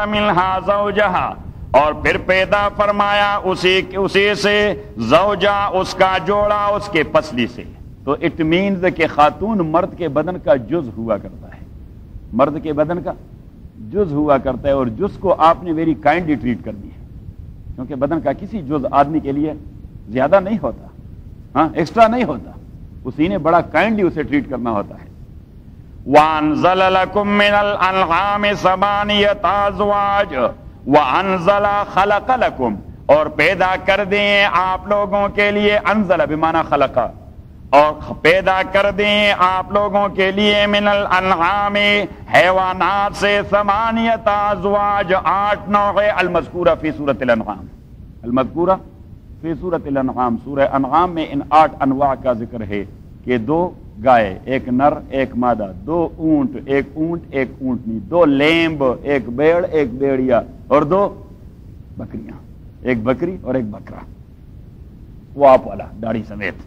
منہا زوجہا، اور پھر پیدا فرمایا اسی سے زوجہ، اس کا جوڑا، اس کے پسلی سے. تو اٹ مینز کہ خاتون مرد کے بدن کا جز ہوا کرتا ہے، مرد کے بدن کا جز ہوا کرتا ہے، اور جز کو آپ نے ویری کائنڈلی ٹریٹ کرنی ہے، کیونکہ بدن کا کسی جز آدمی کے لیے زیادہ نہیں ہوتا، ہاں ایکسٹرا نہیں ہوتا، اسی نے بڑا کائنڈلی اسے ٹریٹ کرنا ہوتا ہے. وَأَنزَلَ لَكُم مِّنَ الْأَنْعَامِ ثَمَانِيَةَ أَزْوَاجٍ وَأَنزَلَ خَلَقَ لَكُم، اور پیدا کر دیں آپ لوگوں کے لیے، انزل بمعنی خلقہ، اور پیدا کر دیں آپ لوگوں کے لیے من الانعام حیوانات سے ثمانیۃ ازواج، 8 نوع المذکورہ فی سورۃ الانعام، المذکورہ فی سورۃ الانعام. سورہ انعام میں ان 8 انواع کا ذکر ہے کہ 2 گائے، 1 نر 1 مادہ، 2 اونٹ، 1 اونٹ 1 اونٹنی، 2 لیمب، 1 بیڑ 1 بیڑیا، اور 2 بکریاں، 1 بکری اور 1 بکرا، وہ آپ والا داڑھی سمیت.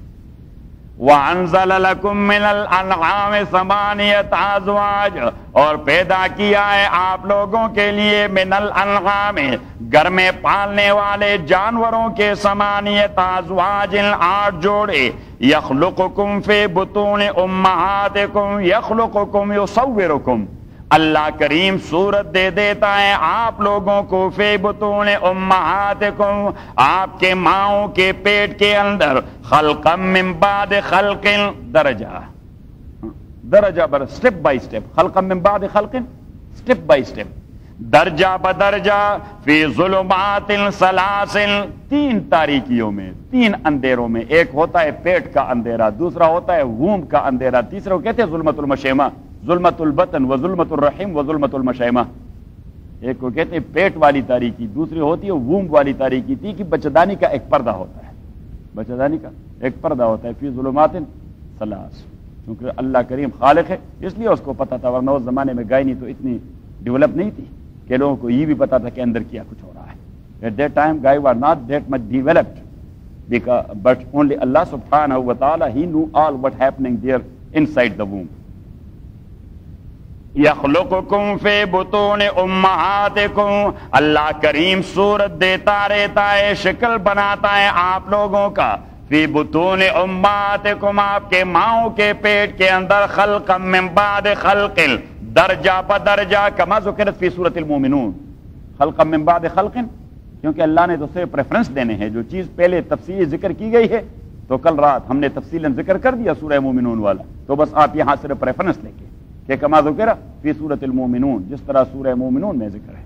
وَأَنزَلَ لَكُم مِّنَ الْأَنْعَامِ ثَمَانِيَةَ أَزْوَاجٍ، اور پیدا کیا ہے آپ لوگوں کے لیے من الانعام، گھر میں پالنے والے جانوروں کے، ثمانیۃ ازواج، 8 جوڑے. یخلقکم فی بطون امہاتکم، یخلقکم یصورکم، اللہ کریم صورت دے دیتا ہے آپ لوگوں کو، فی بطون امہاتکم، آپ کے ماؤں کے پیٹ کے اندر، خلقا من بعد خلق، درجہ بر سٹیپ بائی سٹیپ، خلقا من بعد خلق سٹیپ بائی سٹیپ، درجہ بدرجہ، فی ظلمات سلاسل، 3 تاریکیوں میں، 3 اندھیروں میں. ایک ہوتا ہے پیٹ کا اندھیرا، دوسرا ہوتا ہے ووم کا اندھیرا، تیسرا وہ کہتے ہیں ظلمت المشیمہ، ظلمت البطن و ظلمت الرحم و ظلمت المشیمہ. ایک کو کہتے ہیں پیٹ والی تاریکی، دوسری ہوتی ہے ووم والی تاریکی. تھی کہ بچہدانی کا ایک پردہ ہوتا ہے، بچہدانی کا ایک پردہ ہوتا ہے، فی ظلمات ثلاث. کیونکہ اللہ کریم خالق ہے اس لیے اس کو پتا تھا، ورنہ اس زمانے میں گائے نہیں تو اتنی ڈیولپ نہیں تھی کہ لوگوں کو یہ بھی پتا تھا کہ اندر کیا کچھ ہو رہا ہے. At that time guy were not that much developed, but only Allah subhanahu wa ta'ala, he knew all what happening there inside the womb. یخلقکم فی بطون امہاتکم، اللہ کریم صورت دیتا رہتا ہے، شکل بناتا ہے آپ لوگوں کا، فی بطون امہاتکم، آپ کے ماؤں کے پیٹ کے اندر، خلقا من بعد خلق، درجہ بدرجہ، کما ذکرت فی سورۃ المومنون، خلقا من بعد خلق، کیونکہ اللہ نے تو صرف پریفرنس دینے ہیں، جو چیز پہلے تفصیلی ذکر کی گئی ہے تو کل رات ہم نے تفصیلاً ذکر کر دیا سورہ مومنون والا، تو بس آپ یہاں صرف ریفرنس لے کے کہ کما ذکر فی سورۃ المومنون، جس طرح سورہ مومنون میں ذکر ہے.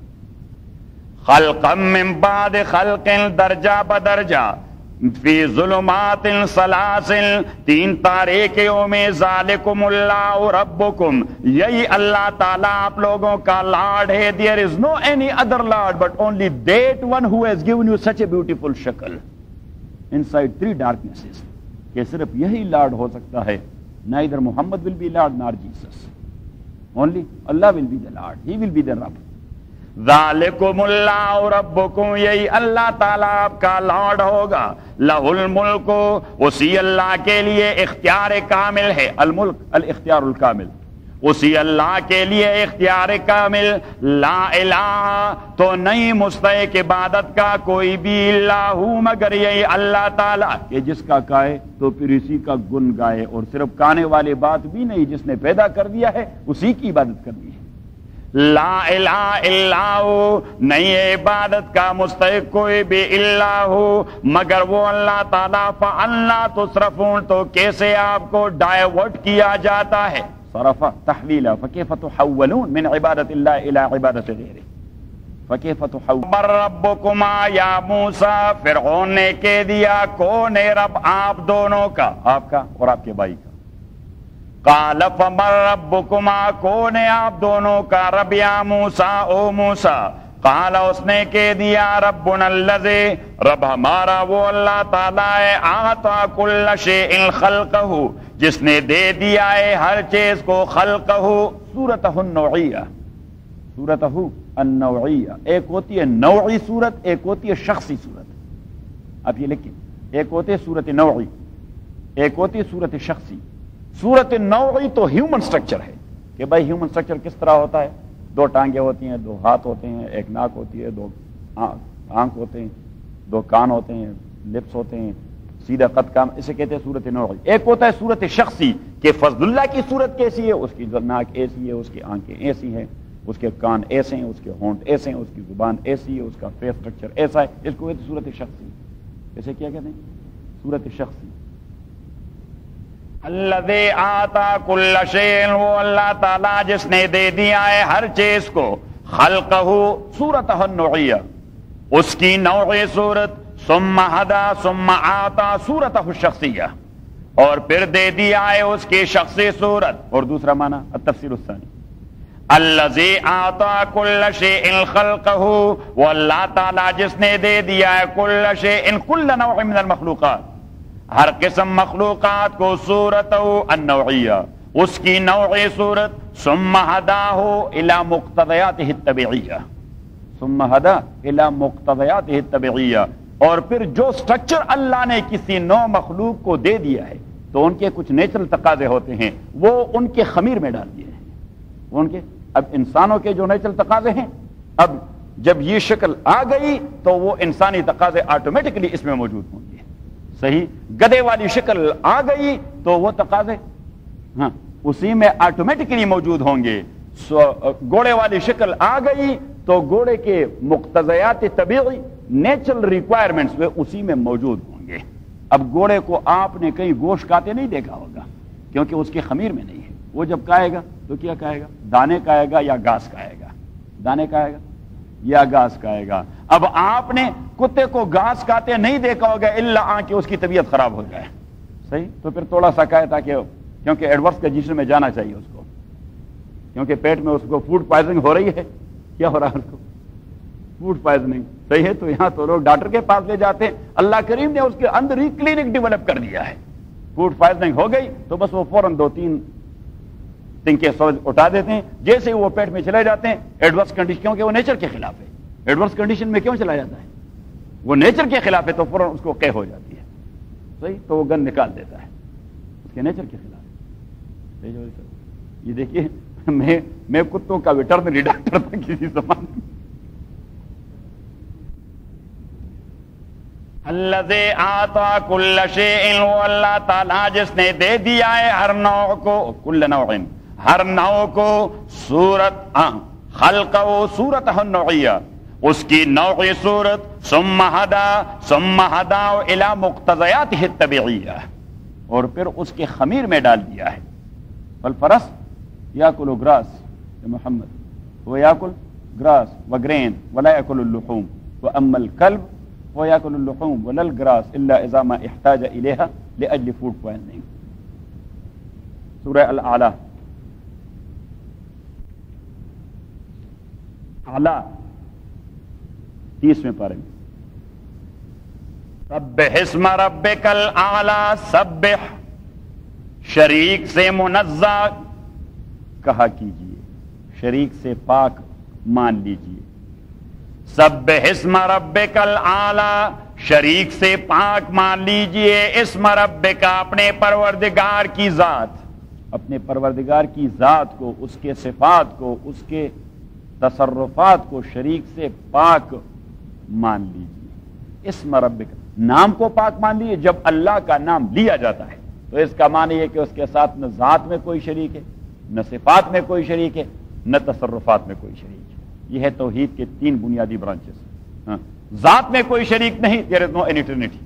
خلقا من بعد خلق، درجہ بدرجہ، فی ظلمات سلاسل، 3 تاریکیوں میں، ذالکم اللہ ربکم، یہی اللہ تعالیٰ آپ لوگوں کا لارڈ ہے. There is no any other lord but only that one who has given you such a beautiful shakal inside 3 darknesses، کہ صرف یہی لارڈ ہو سکتا ہے. Neither Muhammad will be Lord nor Jesus, only Allah will be the Lord, He will be the Rabb. ذالکم اللہ ربکم، یہی اللہ تعالیٰ آپ کا لارڈ ہوگا. لہ الملک، اسی اللہ کے لیے اختیار کامل ہے، الملک الاختیار الکامل، اسی اللہ کے لیے اختیار کامل. لا الہ، تو نہیں مستحق عبادت کا کوئی بھی، الا ہو، مگر یہی اللہ تعالیٰ، کہ جس کا گائے تو پھر اسی کا گن گائے، اور صرف گانے والے بات بھی نہیں، جس نے پیدا کر دیا ہے اسی کی عبادت کرنی ہے. لا الہ الا ہو، نہیں ہے عبادت کا مستحق کوئی بھی، الا ہو، مگر وہ اللہ تعالیٰ. فَأَنَّىٰ تُصْرَفُونَ، تو کیسے آپ کو ڈائیورٹ کیا جاتا ہے، صرف تحویلا، فَكَيْفَ تُحَوَّلُونَ مِنْ عِبَادَةِ اللَّهِ إِلَىٰ عِبَادَةِ غَيْرِهِ، فَكَيْفَ تُحَوَّلُونَ. مَن رَّبُّكُمَا یا موسیٰ، فرعون نے کہہ دیا کون ہے رب آپ دونوں کا، آپ کا اور آپ کے بھائی کا. قال فمن ربکما، کون ہے آپ دونوں کا رب یا موسیٰ، او موسیٰ. قال، اس نے کہہ دیا ربنا الذی، رب ہمارا وہ اللہ تعالیٰ ہے، اعطى کل شیء خلقہ، جس نے دے دیا ہے ہر چیز کو، خلقہ، صورتہ النوعیہ، صورتہ النوعیہ. ایک ہوتی ہے نوعی صورت، ایک ہوتی ہے شخصی صورت. آپ یہ لکھیں، ایک ہوتی ہے صورت نوعی، ایک ہوتی ہے صورت شخصی. صورت نوعی تو ہیومن سٹرکچر ہے کہ بھائی ہیومن سٹرکچر کس طرح ہوتا ہے، دو ٹانگیں ہوتی ہیں، دو ہاتھ ہوتے ہیں، ایک ناک ہوتی ہے، دو آنکھ ہوتے ہیں، دو کان ہوتے ہیں، لپس ہوتے ہیں، سیدھا قد کام، اسے کہتے ہیں صورت نوعی۔ ایک ہوتا ہے صورت شخصی کہ فضل اللہ کی صورت کیسی ہے، اس کی ناک ایسی ہے، اس کی آنکھیں ایسی ہیں، اس کے کان ایسے ہیں، اس کے ہونٹ ایسے ہیں، اس کی زبان ایسی ہے، اس کا فیس اسٹرکچر ایسا ہے، اس کو کہتے ہیں صورت شخصی۔ اسے کیا کہتے ہیں؟ صورت شخصی۔ الذی آتا کل شیء، وہ اللہ تعالیٰ جس نے دے دیا ہے ہر چیز کو، خلقہ صورتہ النوعیہ، اس کی نوعی صورت، ثم ہدا ثم آتا صورتہ الشخصیہ، اور پھر دے دیا ہے اس کی شخصی صورت۔ اور دوسرا معنی التفسیر الثانی، الذی آتا کل شیء خلقہ، وہ اللہ تعالیٰ جس نے دے دیا ہے کل شیء، کل نوع من المخلوقات، ہر قسم مخلوقات کو، صورت النوعیہ، اس کی نوعی صورت، ثم ہداہ الی مقتضیاتہ الطبیعیہ، ثم ہدا الی مقتضیاتہ الطبیعیہ، اور پھر جو سٹرکچر اللہ نے کسی نو مخلوق کو دے دیا ہے تو ان کے کچھ نیچرل تقاضے ہوتے ہیں، وہ ان کے خمیر میں ڈال دیے ہیں، وہ ان کے، اب انسانوں کے جو نیچرل تقاضے ہیں، اب جب یہ شکل آ گئی تو وہ انسانی تقاضے آٹومیٹکلی اس میں موجود ہوں گے، صحیح؟ گدھے والی شکل آ گئی تو وہ تقاضے ہاں اسی میں آٹومیٹکلی موجود ہوں گے، گھوڑے والی شکل آ گئی تو گھوڑے کے مقتضیات طبیعی نیچرل ریکوائرمنٹس وہ اسی میں موجود ہوں گے۔ اب گھوڑے کو آپ نے کہیں گوشت کھاتے نہیں دیکھا ہوگا کیونکہ اس کے خمیر میں نہیں ہے، وہ جب کھائے گا تو کیا کھائے گا؟ دانے کھائے گا یا گھاس کھائے گا؟ دانے کھائے گا یا گھاس کھائے گا؟ اب آپ نے کتے کو گھاس کھاتے نہیں دیکھا ہوگا الا کہ اس کی طبیعت خراب ہو جائے، صحیح؟ تو پھر تھوڑا سا کھائے تاکہ، کیونکہ ایڈورس کنڈیشن میں جانا چاہیے اس کو، کیونکہ پیٹ میں اس کو فوڈ پوائزننگ ہو رہی ہے، کیا ہو رہا ہے اس کو؟ فوڈ پوائزننگ، صحیح ہے؟ تو یہاں تو لوگ ڈاکٹر کے پاس لے جاتے ہیں، اللہ کریم نے اس کے اندر ہی کلینک ڈیولپ کر دیا ہے، فوڈ پوائزننگ ہو گئی تو بس وہ فوراً 2-3 دن کے سوج اٹھا دیتے ہیں، جیسے وہ پیٹ میں چلے جاتے ہیں ایڈورس کنڈیشن، کیونکہ وہ نیچر کے خلاف ہے، ایڈورس کنڈیشن میں کیوں چلا جاتا ہے؟ وہ نیچر کے خلاف ہے تو فوراً اس کو قے ہو جاتی ہے، صحیح؟ تو وہ گن نکال دیتا ہے، اس کے نیچر کے خلاف ہے۔ یہ دیکھیے میں کتوں کا ویٹرنری ڈاکٹر تھا کسی زمانے میں۔ الذی آتا کل شیء، وہ اللہ تعالیٰ جس نے دے دیا ہے ہر نوع کو، کل نوع، ہر نوع کو، صورت خلقہ صورتہ النوعیہ، اس کی نوعی صورت، ثم ہدا الی مقتضیاتہ الطبیعیہ، اور پھر اس کے خمیر میں ڈال دیا ہے۔ فالفرس یاکل گراس، محمد وہ یاکل گراس وگرین ولا یاکل اللحوم، واما الکلب وہ یاکل اللحوم ولا الگراس الا اذا ما احتاج الیہا لاجل فوڈ پوائزننگ۔ سورہ الاعلی، اعلی 30ویں پارے میں، سبح اسم ربک الاعلی، سبح شریک سے منزہ کہا کیجئے، شریک سے پاک مان لیجئے، سبح اسم ربک الاعلی، شریک سے پاک مان لیجئے، اسم ربک، اپنے پروردگار کی ذات، اپنے پروردگار کی ذات کو، اس کے صفات کو، اس کے تصرفات کو شریک سے پاک مان لیجئے۔ اسم ربک، نام کو پاک مان لیجئے۔ جب اللہ کا نام لیا جاتا ہے تو اس کا معنی یہ کہ اس کے ساتھ نہ ذات میں کوئی شریک ہے، نہ صفات میں کوئی شریک ہے، نہ تصرفات میں کوئی شریک ہے۔ یہ ہے توحید کے 3 بنیادی برانچز۔ ذات میں کوئی شریک نہیں، دیر از نو اینی ٹرینٹی،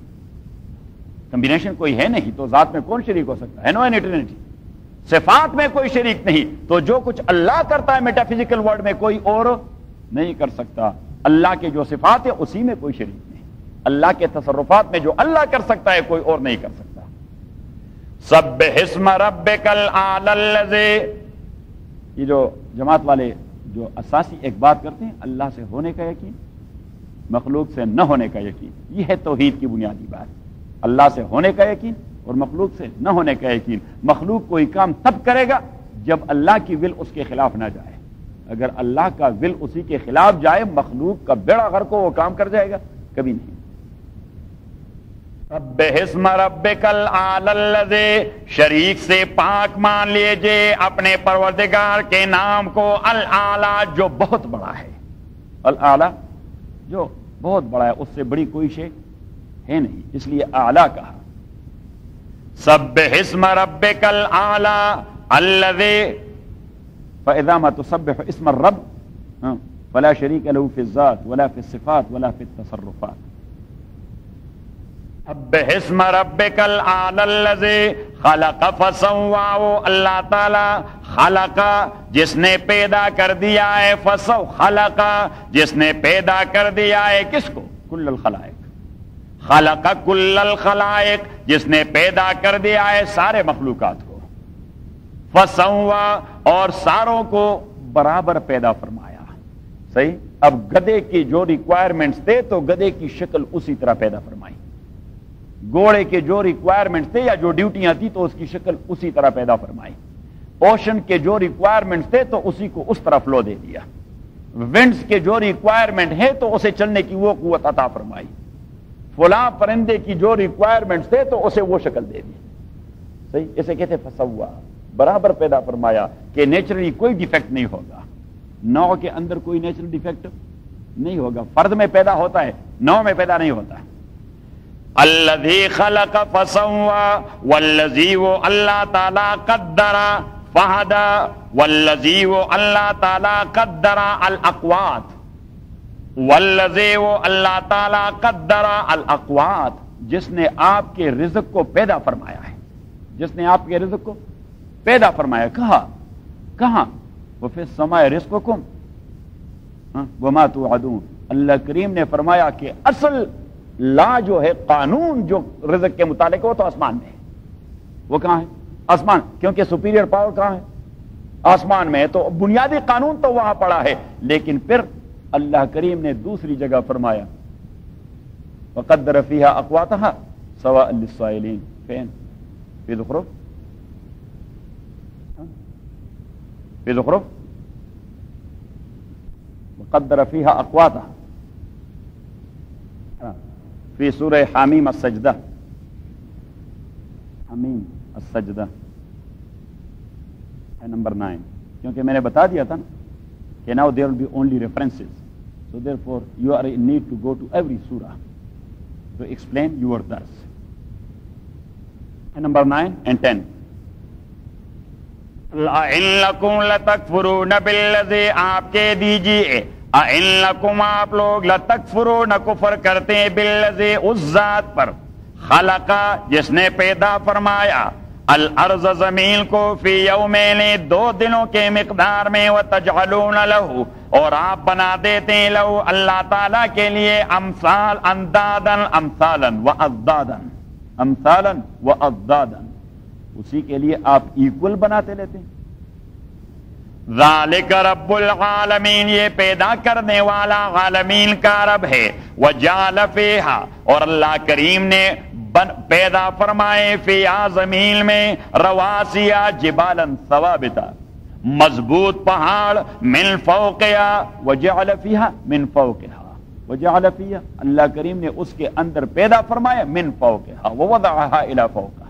کمبینیشن کوئی ہے نہیں تو ذات میں کون شریک ہو سکتا ہے؟ Know any Trinity. صفات میں کوئی شریک نہیں تو جو کچھ اللہ کرتا ہے میٹا فزیکل ورلڈ میں کوئی اور نہیں کر سکتا۔ اللہ کے جو صفات ہے اسی میں کوئی شریک نہیں، اللہ کے تصرفات میں جو اللہ کر سکتا ہے کوئی اور نہیں کر سکتا۔ سبح اسم ربک الاعلی الذی، یہ جو جماعت والے جو اساسی ایک بات کرتے ہیں، اللہ سے ہونے کا یقین، مخلوق سے نہ ہونے کا یقین، یہ ہے توحید کی بنیادی بات۔ اللہ سے ہونے کا یقین اور مخلوق سے نہ ہونے کا یقین۔ مخلوق کوئی کام تب کرے گا جب اللہ کی ول اس کے خلاف نہ جائے۔ اگر اللہ کا ول اسی کے خلاف جائے، مخلوق کا بیڑا غرق ہو وہ کام کر جائے گا؟ کبھی نہیں۔ سبح اسم ربک الاعلی الذی، شریک سے پاک مان لیجئے اپنے پروردگار کے نام کو، الاعلی جو بہت بڑا ہے، الاعلی جو بہت بڑا ہے، اس سے بڑی کوئی شے ہے نہیں، اس لیے اعلی کہا۔ سبح اسم ربک الاعلی الذی، فاذا ما تسبح اسم الرب فلا شریک له فی الذات ولا فی الصفات ولا فی التصرفات۔ سبح اسم ربک الاعلی الذی خلق فسوى، اللہ تعالی خلق جس نے پیدا کر دیا ہے، فسو خلق جس نے پیدا کر دیا ہے، کس کو؟ کل الخلائق، خلق کل الخلائق جس نے پیدا کر دیا ہے سارے مخلوقات کو، فسوى اور ساروں کو برابر پیدا فرمایا، صحیح۔ اب گدھے کی جو ریکوائرمنٹس تھے تو گدھے کی شکل اسی طرح پیدا فرمائی، گھوڑے کے جو ریکوائرمنٹس تھے یا جو ڈیوٹیاں تھی تو اس کی شکل اسی طرح پیدا فرمائی، اوشن کے جو ریکوائرمنٹس تھے تو اسی کو اس طرح فلو دے دیا، ونڈز کے جو ریکوائرمنٹ ہے تو اسے چلنے کی وہ قوت عطا فرمائی، فلاں پرندے کی جو ریکوائرمنٹس تھے تو اسے وہ شکل دے دی، صحیح۔ اسے کہتے فسوا، برابر پیدا فرمایا کہ نیچرلی کوئی ڈیفیکٹ نہیں ہوگا، نو کے اندر کوئی نیچرل ڈیفیکٹ نہیں ہوگا، فرد میں پیدا ہوتا ہے، نو میں پیدا نہیں ہوتا ہے۔ الذی خلق فسوى، والذی وہ اللہ تعالی قدر فہدى، والذی وہ اللہ تعالی قدر الاقوات، والذی وہ اللہ تعالی قدر الاقوات جس نے آپ کے رزق کو پیدا فرمایا ہے، جس نے آپ کے رزق کو پیدا فرمایا، کہاں؟ وفی السماء رزقکم وما توعدون، اللہ کریم نے فرمایا کہ اصل لا جو ہے، قانون جو رزق کے متعلق وہ تو آسمان میں ہے، وہ کہاں ہے؟ آسمان، کیونکہ سپیریئر پاور کہاں ہے؟ آسمان میں ہے، تو بنیادی قانون تو وہاں پڑا ہے، لیکن پھر اللہ کریم نے دوسری جگہ فرمایا وقدر فیہا اقواتہا سواء للسائلین، فین فی زخرف، فی زخرف وقدر فیہا اقواتہا فی سورہ حامیم السجدہ، حامیم السجدہ ہے نمبر 9، کیونکہ میں نے بتا دیا تھا نا کہ now there will be only references, so therefore you are in need to go to every surah to explain your dars. Number 9 and 10. لَإِنَّكُمْ لَتَكْفُرُونَ بِالَّذِي، آپ کے دیجیے، اَإِنَّكُمْ آپ لوگ لَتَكْفُرُونَ کفر کرتے ہیں، بِالَّذِي اس ذات پر، خلق جس نے پیدا فرمایا، الارض زمین کو، فی یومین 2 دنوں کے مقدار میں، وَتَجْعَلُونَ لَهُ اور آپ بنا دیتے ہیں، لَهُ اللہ تعالیٰ کے لیے، امثال اندادن، امثالاً وَأَضْدَادًا، امثالاً وَأَضْدَادًا، اسی کے لیے آپ ایکول بناتے لیتے ہیں۔ ذالک رب العالمین، یہ پیدا کرنے والا عالمین کا رب ہے، وجعل فیہا اور اللہ کریم نے پیدا فرمائے، فیہا زمین میں، رواسیا جبالا ثوابتا مضبوط پہاڑ، من فوقہا وجعل فیہا من فوقہا، وجعل فیہا اللہ کریم نے اس کے اندر پیدا فرمایا، من فوقہا ووضعہا الی فوقہا،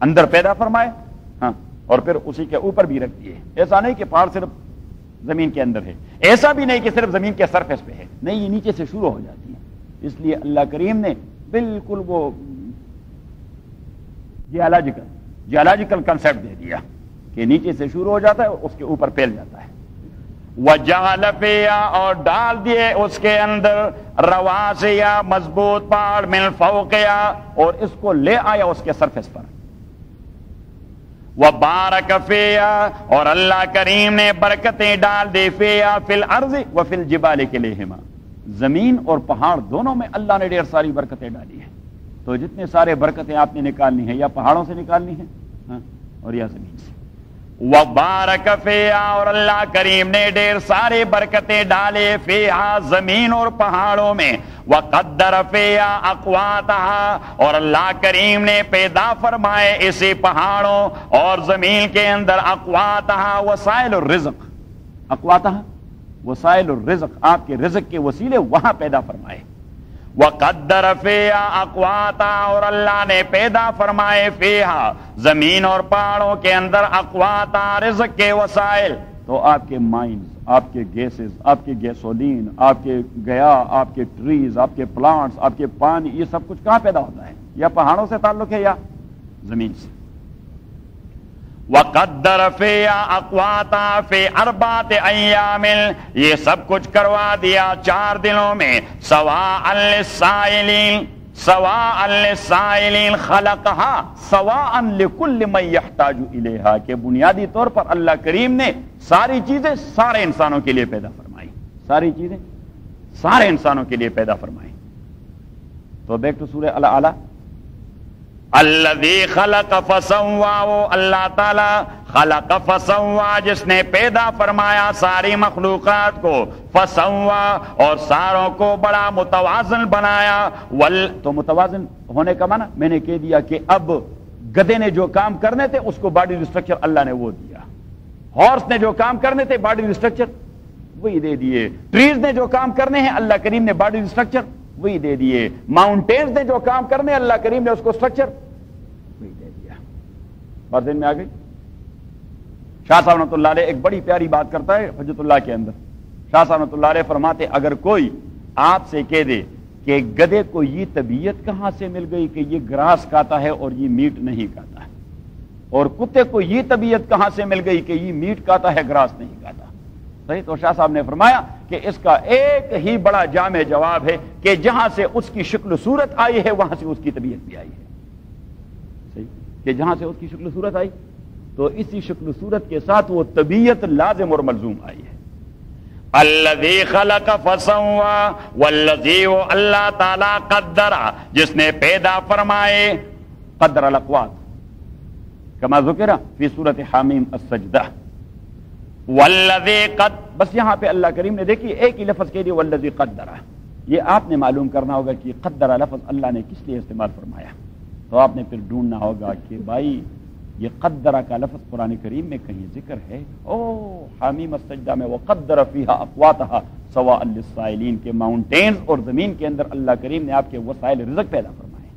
اندر پیدا فرمائے، ہاں، اور پھر اسی کے اوپر بھی رکھ دیے۔ ایسا نہیں کہ پہاڑ صرف زمین کے اندر ہے، ایسا بھی نہیں کہ صرف زمین کے سرفیس پہ ہے، نہیں، یہ نیچے سے شروع ہو جاتی ہے، اس لیے اللہ کریم نے بالکل وہ جیولوجیکل کنسیپٹ دے دیا کہ نیچے سے شروع ہو جاتا ہے اور اس کے اوپر پھیل جاتا ہے۔ وَجَعَلَ فِيهَا اور ڈال دیے اس کے اندر، رواسیا مضبوط پہاڑ، من فوقها اور اس کو لے آیا اس کے سرفیس پر، وَبَارَكَ فِيهَا اور اللہ کریم نے برکتیں ڈال دی، فِيهَا فِي الْأَرْضِ وَفِي الْجِبَالِ كِلِيهِمَا، زمین اور پہاڑ دونوں میں اللہ نے ڈھیر ساری برکتیں ڈالی ہیں، تو جتنے سارے برکتیں آپ نے نکالنی ہیں یا پہاڑوں سے نکالنی ہیں اور یا زمین سے۔ وَبَارَكَ فِيهَا اور اللہ کریم نے ڈھیر سارے برکتیں ڈالے، فِيهَا زمین اور پہاڑوں میں، وَقَدَّرَ فِيهَا أَقْوَاتَهَا اور اللہ کریم نے پیدا فرمائے اسی پہاڑوں اور زمین کے اندر، أَقْوَاتَهَا وسائل الرزق، أَقْوَاتَهَا وسائل الرزق، آپ کے رزق کے وسیلے وہاں پیدا فرمائے، وقدر فیہا اقواتا، اور اللہ نے پیدا فرمائے فیہا زمین اور پہاڑوں کے اندر اقواتا رزق کے وسائل. تو آپ کے مائنز، آپ کے گیسز، آپ کے گیسولین، آپ کے گیا، آپ کے ٹریز، آپ کے پلانٹس، آپ کے پانی، یہ سب کچھ کہاں پیدا ہوتا ہے؟ یا پہاڑوں سے تعلق ہے یا زمین سے. وقدر فیہا اقواتا فی اربعۃ ایام، یہ سب کچھ کروا دیا 4 دنوں میں. سواء للسائلین، سواء للسائلین خلقہا سواء لکل من یحتاج الیہا، کہ بنیادی طور پر اللہ کریم نے ساری چیزیں سارے انسانوں کے لیے پیدا فرمائی، ساری چیزیں سارے انسانوں کے لیے پیدا فرمائی. تو بیک ٹو سورہ الاعلی. الذی خلق فسوا، وہ اللہ تعالی خلق فسوا جس نے پیدا فرمایا ساری مخلوقات کو، فسوا اور ساروں کو بڑا متوازن بنایا. تو متوازن ہونے کا معنی میں نے کہہ دیا کہ اب گدھے نے جو کام کرنے تھے اس کو باڈی اسٹرکچر اللہ نے وہ دیا، ہارس نے جو کام کرنے تھے باڈی اسٹرکچر وہی دے دیے، ٹریز نے جو کام کرنے ہیں اللہ کریم نے باڈی اسٹرکچر وہی دے دیے، ماؤنٹینز نے جو کام کرنے اللہ کریم نے اس کو اسٹرکچر وہی دے دیا. بات ذہن میں آ گئی؟ شاہ صاحب رحمۃ اللہ علیہ ایک بڑی پیاری بات کرتا ہے حجت اللہ کے اندر. شاہ صاحب رحمۃ اللہ علیہ فرماتے اگر کوئی آپ سے کہہ دے کہ گدھے کو یہ طبیعت کہاں سے مل گئی کہ یہ گراس کھاتا ہے اور یہ میٹ نہیں کھاتا ہے، اور کتے کو یہ طبیعت کہاں سے مل گئی کہ یہ میٹ کھاتا ہے گراس نہیں کھاتا، صحیح؟ تو شاہ صاحب نے فرمایا کہ اس کا ایک ہی بڑا جامع جواب ہے کہ جہاں سے اس کی شکل و صورت آئی ہے وہاں سے اس کی طبیعت بھی آئی ہے، صحیح؟ کہ جہاں سے اس کی شکل و صورت آئی تو اسی شکل و صورت کے ساتھ وہ طبیعت لازم اور ملزوم آئی ہے. الذی خلق فسوا، والذی وہ اللہ تعالی قدر جس نے پیدا فرمائے، قدر الاقوات کما ذکر فی سورۃ حامیم السجدہ. والذی قد، بس یہاں پہ اللہ کریم نے دیکھیے ایک ہی لفظ کہہ دیا والذی قدر. یہ آپ نے معلوم کرنا ہوگا کہ قدر لفظ اللہ نے کس لیے استعمال فرمایا. تو آپ نے پھر ڈھونڈنا ہوگا کہ بھائی یہ قدرہ کا لفظ قرآن کریم میں کہیں ذکر ہے؟ او حامیم السجدہ میں وقدر فیہا اقواتہا سواء للسائلین، کے ماؤنٹینز اور زمین کے اندر اللہ کریم نے آپ کے وسائل رزق پیدا فرمائے،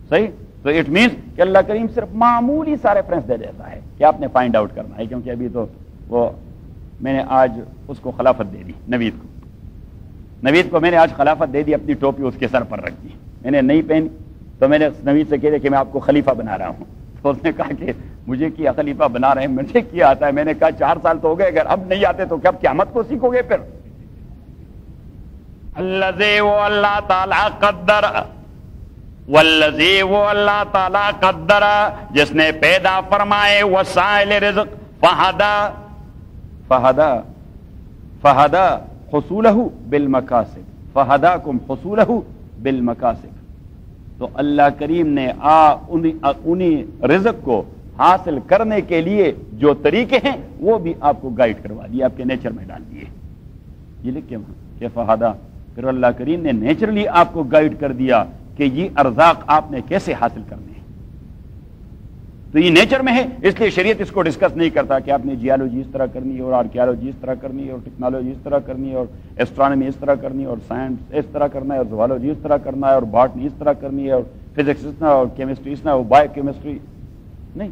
صحیح؟ تو اٹ مینس کہ اللہ کریم صرف معمولی سا ریفرنس دے دیتا ہے کہ آپ نے فائنڈ آؤٹ کرنا ہے، کیونکہ ابھی تو وہ میں نے آج اس کو خلافت دے دی، نوید کو میں نے آج خلافت دے دی، اپنی ٹوپی اس کے سر پر رکھ دی، میں نے نہیں پہنی. تو میں نے نوید سے کہہ دیا کہ میں آپ کو خلیفہ بنا رہا ہوں. تو اس نے کہا کہ مجھے کیا خلیفہ بنا رہے ہیں، مجھے کیا آتا ہے؟ میں نے کہا 4 سال تو ہو گئے، اگر اب نہیں آتے تو کب قیامت کو سیکھو گے پھر؟ الذی وہ اللہ تعالی قدر، والذی وہ اللہ تعالی قدر جس نے پیدا فرمائے وسائل رزق، فہدا حصولہ بالمکاسب، فہداکم حصولہ بالمکاسب. تو اللہ کریم نے انہی رزق کو حاصل کرنے کے لیے جو طریقے ہیں وہ بھی آپ کو گائیڈ کروا دیے، آپ کے نیچر میں ڈال دیے. یہ لکھ کے وہاں کہ فہدا، پھر اللہ کریم نے نیچرلی آپ کو گائیڈ کر دیا کہ یہ ارزاق آپ نے کیسے حاصل کرنے ہیں. تو یہ نیچر میں ہے، اس لیے شریعت اس کو ڈسکس نہیں کرتا کہ آپ نے جیالوجی اس طرح کرنی ہے اور آرکیالوجی اس طرح کرنی ہے اور ٹیکنالوجی اس طرح کرنی ہے اور ایسٹرانومی اس طرح کرنی ہے اور سائنس اس طرح کرنا ہے اور زوالوجی اس طرح کرنا ہے اور باٹنی اس طرح کرنی ہے اور فزکس اس طرح اور کیمسٹری اس طرح اور بایو کیمسٹری. نہیں،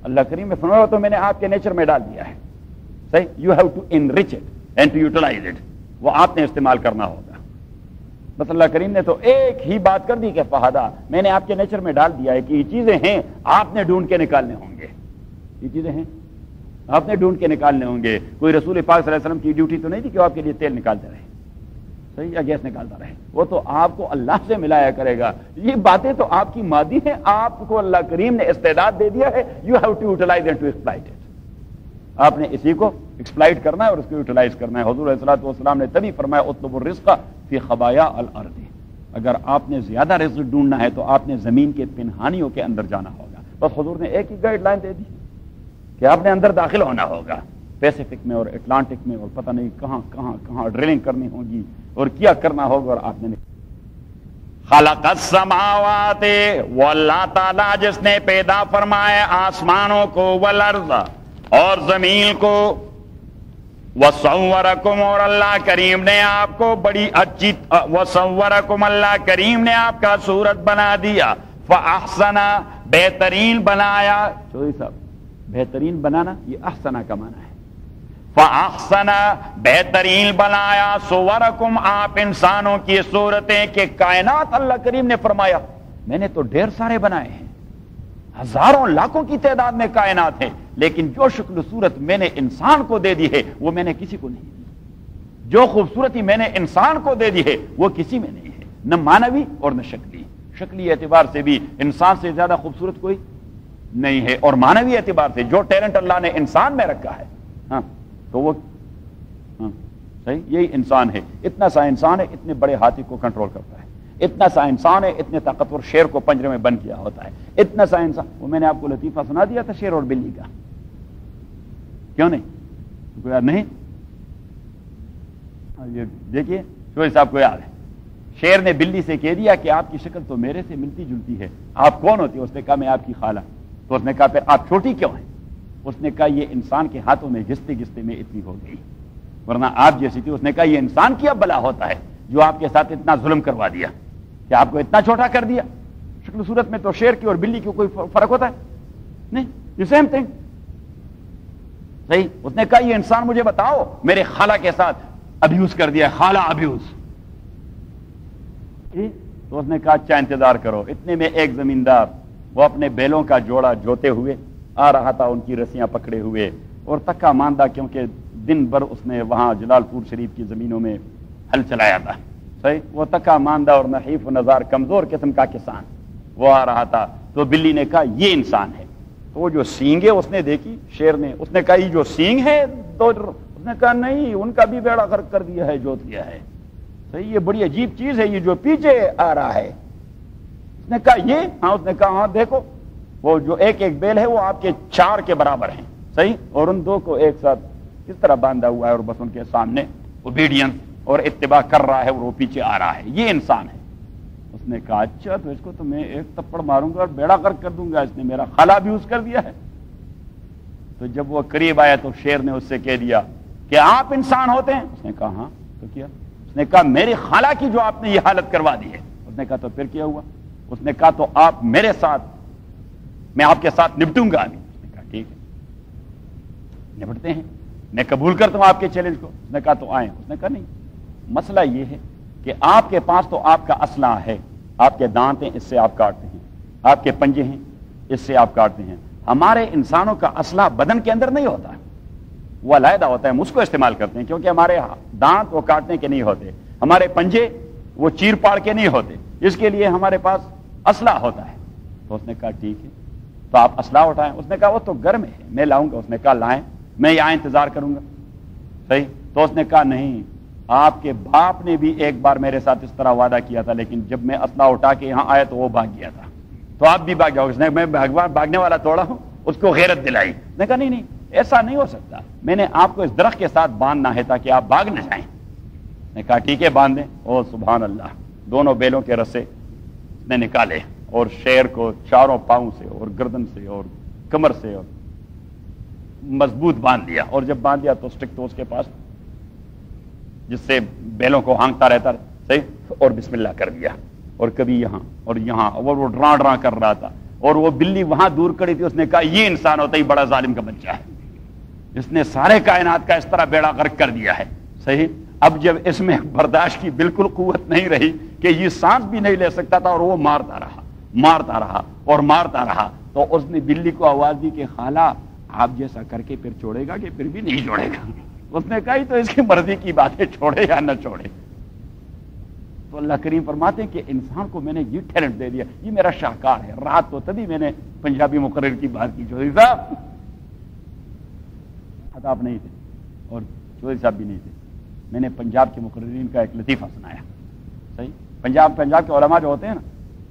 اللہ کریم نے فرمایا تو میں نے آپ کے نیچر میں ڈال دیا ہے، صحیح؟ You have to enrich it and to utilize it, وہ آپ نے استعمال کرنا ہوگا. بس اللہ کریم نے تو ایک ہی بات کر دی کہ فہدا، میں نے آپ کے نیچر میں ڈال دیا ہے کہ یہ چیزیں ہیں آپ نے ڈھونڈ کے نکالنے ہوں گے، یہ چیزیں ہیں آپ نے ڈھونڈ کے نکالنے ہوں گے. کوئی رسول پاک صلی اللہ علیہ وسلم کی ڈیوٹی تو نہیں تھی کہ وہ آپ کے لیے تیل نکالتے رہے، صحیح، یا گیس نکالتا رہے، وہ تو آپ کو اللہ سے ملایا کرے گا. یہ باتیں تو آپ کی مادی ہیں، آپ کو اللہ کریم نے استعداد دے دیا ہے، you have to utilize and to exploit it. آپ نے اسی کو ایکسپلائٹ کرنا ہے اور اس کو یوٹیلائز کرنا ہے. حضور علیہ الصلوۃ والسلام نے تبھی فرمایا اطلبوا الرزق فی خبایا الارض، اگر آپ نے زیادہ رزق ڈھونڈنا ہے تو آپ نے زمین کے پنہانیوں کے اندر جانا ہوگا. بس حضور نے ایک ہی گائیڈ لائن دے دی کہ آپ نے اندر داخل ہونا ہوگا، پیسفک میں اور اٹلانٹک میں اور پتہ نہیں کہاں کہاں کہاں ڈرلنگ کرنی ہوگی اور کیا کرنا ہوگا. اور آپ نے خلق السماوات، وہ اللہ تعالیٰ جس نے پیدا فرمایا آسمانوں کو، والارض اور زمین کو، وصورکم، اور اللہ کریم نے آپ کو بڑی اچھی، وصورکم، اللہ کریم نے آپ کا صورت بنا دیا، فاحسن، بہترین بنایا۔ چودھری صاحب، بہترین بنانا یہ احسنہ کا معنی ہے۔ فاحسن، بہترین بنایا، صورکم، آپ انسانوں کی صورتیں، کہ کائنات اللہ کریم نے فرمایا میں نے تو ڈھیر سارے بنائے ہیں، ہزاروں لاکھوں کی تعداد میں کائنات ہے، لیکن جو شکل صورت میں نے انسان کو دے دی ہے وہ میں نے کسی کو نہیں دی۔ جو خوبصورتی میں نے انسان کو دے دی ہے وہ کسی میں نہیں ہے، نہ معنوی اور نہ شکلی۔ شکلی اعتبار سے بھی انسان سے زیادہ خوبصورت کوئی نہیں ہے، اور معنوی اعتبار سے جو ٹیلنٹ اللہ نے انسان میں رکھا ہے، ہاں تو وہ صحیح یہی انسان ہے۔ اتنا سا انسان ہے، اتنے بڑے ہاتھی کو کنٹرول کرتا ہے، اتنا سا انسان ہے، اتنے طاقتور شیر کو پنجرے میں بند کیا ہوتا ہے، اتنا سا انسان۔ وہ میں نے آپ کو لطیفہ سنا دیا تھا شیر اور بلی کا، کیوں نہیں؟ کوئی یاد نہیں؟ یہ دیکھیے چودھری صاحب کو یاد ہے، شیر نے بلی سے کہہ دیا کہ آپ کی شکل تو میرے سے ملتی جلتی ہے، آپ کون ہوتی ہے؟ اس نے کہا میں آپ کی خالہ۔ تو اس نے کہا پھر آپ چھوٹی کیوں ہیں؟ اس نے کہا یہ انسان کے ہاتھوں میں گھستے گھستے میں اتنی ہو گئی، ورنہ آپ جیسی تھی۔ اس نے کہا یہ انسان کیا بلا ہوتا ہے جو آپ کے ساتھ اتنا ظلم کروا دیا، کہ آپ کو اتنا چھوٹا کر دیا۔ شکل صورت میں تو شیر کی اور بلی کی کوئی فرق ہوتا ہے نہیں، یہ سیم تھنگ، صحیح۔ اس نے کہا یہ انسان مجھے بتاؤ میرے خالہ کے ساتھ ابیوز کر دیا، خالہ ابیوز۔ تو اس نے کہا اچھا انتظار کرو۔ اتنے میں ایک زمیندار وہ اپنے بیلوں کا جوڑا جوتے ہوئے آ رہا تھا، ان کی رسیاں پکڑے ہوئے، اور تکا ماندہ، کیونکہ دن بھر اس نے وہاں جلال پور شریف کی زمینوں میں ہل چلایا تھا، صحیح۔ وہ تکا ماندہ اور نحیف و نزار کمزور قسم کا کسان وہ آ رہا تھا۔ تو بلی نے کہا یہ انسان ہے۔ تو وہ جو سینگ ہے اس نے دیکھی شیر نے، اس نے کہا یہ جو سینگ ہے، تو اس نے کہا نہیں، ان کا بھی بیڑا غرق کر دیا ہے، جوت دیا ہے، صحیح۔ یہ بڑی عجیب چیز ہے یہ جو پیچھے آ رہا ہے۔ اس نے کہا یہ، ہاں۔ اس نے کہا ہاں دیکھو وہ جو ایک ایک بیل ہے وہ آپ کے 4 کے برابر ہیں، صحیح، اور ان 2 کو ایک ساتھ کس طرح باندھا ہوا ہے، اور بس ان کے سامنے اوبیڈینس اور اتباع کر رہا ہے، اور وہ پیچھے آ رہا ہے، یہ انسان ہے۔ اس نے کہا اچھا تو اس کو تو میں ایک تپڑ ماروں گا اور بیڑا غرق کر دوں گا، اس نے میرا خلا بھی یوز کر دیا ہے۔ تو جب وہ قریب آیا تو شیر نے اس سے کہہ دیا کہ آپ انسان ہوتے ہیں؟ اس نے کہا ہاں۔ تو کیا؟ اس نے کہا میری خالہ کی جو آپ نے یہ حالت کروا دی ہے۔ اس نے کہا تو پھر کیا ہوا؟ اس نے کہا تو آپ میرے ساتھ، میں آپ کے ساتھ نپٹوں گا ابھی۔ اس نے کہا ٹھیک ہے نپٹتے ہیں، میں قبول کرتا ہوں آپ کے چیلنج کو۔ اس نے کہا تو آئیں۔ اس نے کہا نہیں، مسئلہ یہ ہے کہ آپ کے پاس تو آپ کا اسلحہ ہے، آپ کے دانت ہیں، اس سے آپ کاٹتے ہیں، آپ کے پنجے ہیں، اس سے آپ کاٹتے ہیں۔ ہمارے انسانوں کا اسلحہ بدن کے اندر نہیں ہوتا، وہ علیحدہ ہوتا ہے، ہم اس کو استعمال کرتے ہیں، کیونکہ ہمارے دانت وہ کاٹنے کے نہیں ہوتے، ہمارے پنجے وہ چیر پاڑ کے نہیں ہوتے، اس کے لیے ہمارے پاس اسلحہ ہوتا ہے۔ تو اس نے کہا ٹھیک ہے، تو آپ اسلحہ اٹھائیں۔ اس نے کہا وہ تو گھر میں ہے، میں لاؤں گا۔ اس نے کہا لائیں، میں یہاں انتظار کروں گا، صحیح۔ تو اس نے کہا نہیں، آپ کے باپ نے بھی ایک بار میرے ساتھ اس طرح وعدہ کیا تھا، لیکن جب میں اسلحہ اٹھا کے یہاں آیا تو وہ بھاگ گیا تھا، تو آپ بھی بھاگ جاؤ۔ اس نے میں بھاگنے والا توڑا ہوں، اس کو غیرت دلائی۔ اس نے کہا نہیں نہیں، ایسا نہیں ہو سکتا، میں نے آپ کو اس درخت کے ساتھ باندھنا ہے تاکہ آپ بھاگ نہ جائیں۔ نے کہا ٹھیک ہے باندھ دیں۔ او سبحان اللہ، دونوں بیلوں کے رسے نے نکالے اور شیر کو چاروں پاؤں سے اور گردن سے اور کمر سے اور مضبوط باندھ دیا، اور جب باندھ دیا تو سٹک تو اس کے پاس جس سے بیلوں کو ہانکتا رہتا، صحیح، اور بسم اللہ کر دیا، اور کبھی یہاں اور یہاں، اور وہ ڈراں ڈراں کر رہا تھا، اور وہ بلی وہاں دور کھڑی تھی۔ اس نے کہا یہ انسان ہوتا ہی بڑا ظالم کا بچہ ہے، اس نے سارے کائنات کا اس طرح بیڑا غرق کر دیا ہے، صحیح۔ اب جب اس میں برداشت کی بالکل قوت نہیں رہی کہ یہ سانس بھی نہیں لے سکتا تھا، اور وہ مارتا رہا اور مارتا رہا، تو اس نے بلی کو آواز دی کہ خالہ آپ جیسا کر کے پھر چھوڑے گا کہ پھر بھی نہیں چھوڑے گا؟ اس نے کہا تو اس کی مرضی کی بات ہے، چھوڑے یا نہ چھوڑے۔ تو اللہ کریم فرماتے ہیں کہ انسان کو میں نے یہ ٹیلنٹ دے دیا، یہ میرا شاہکار ہے۔ رات تو تبھی میں نے پنجابی مقرر کی بات کی، چودھری صاحب خطاب نہیں تھے اور چودھری صاحب بھی نہیں تھے، میں نے پنجاب کے مقررین کا ایک لطیفہ سنایا، صحیح۔ پنجاب کے علماء جو ہوتے ہیں نا،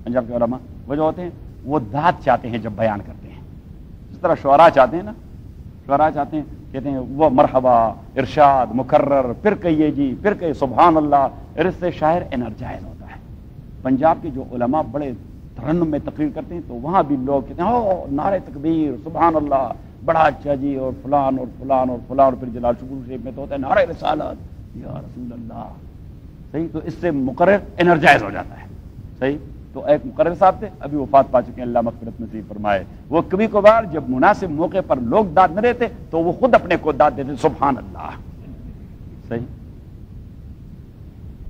پنجاب کے علماء وہ جو ہوتے ہیں وہ داد چاہتے ہیں جب بیان کرتے ہیں، جس طرح شعراء چاہتے ہیں نا، شعراء چاہتے ہیں، کہتے ہیں وہ مرحبا ارشاد مکرر، پھر کہیے جی، پھر کہیے سبحان اللہ، اس سے شاعر انرجائز ہوتا ہے۔ پنجاب کے جو علماء بڑے ترنم میں تقریر کرتے ہیں تو وہاں بھی لوگ کہتے ہیں او نعرہ تکبیر، سبحان اللہ، بڑا اچھا جی، اور فلان اور فلان اور فلان، اور پھر جلال شکور شریف میں تو ہوتا ہے نعرہ رسالت یا رسول اللہ، صحیح، تو اس سے مقرر انرجائز ہو جاتا ہے، صحیح۔ تو ایک مقرر صاحب تھے، ابھی وفات پا چکے ہیں، اللہ مغفرت نصیب فرمائے، وہ کبھی کبھار جب مناسب موقع پر لوگ داد نہ دیتے تو وہ خود اپنے کو داد دیتے، سبحان اللہ، صحیح۔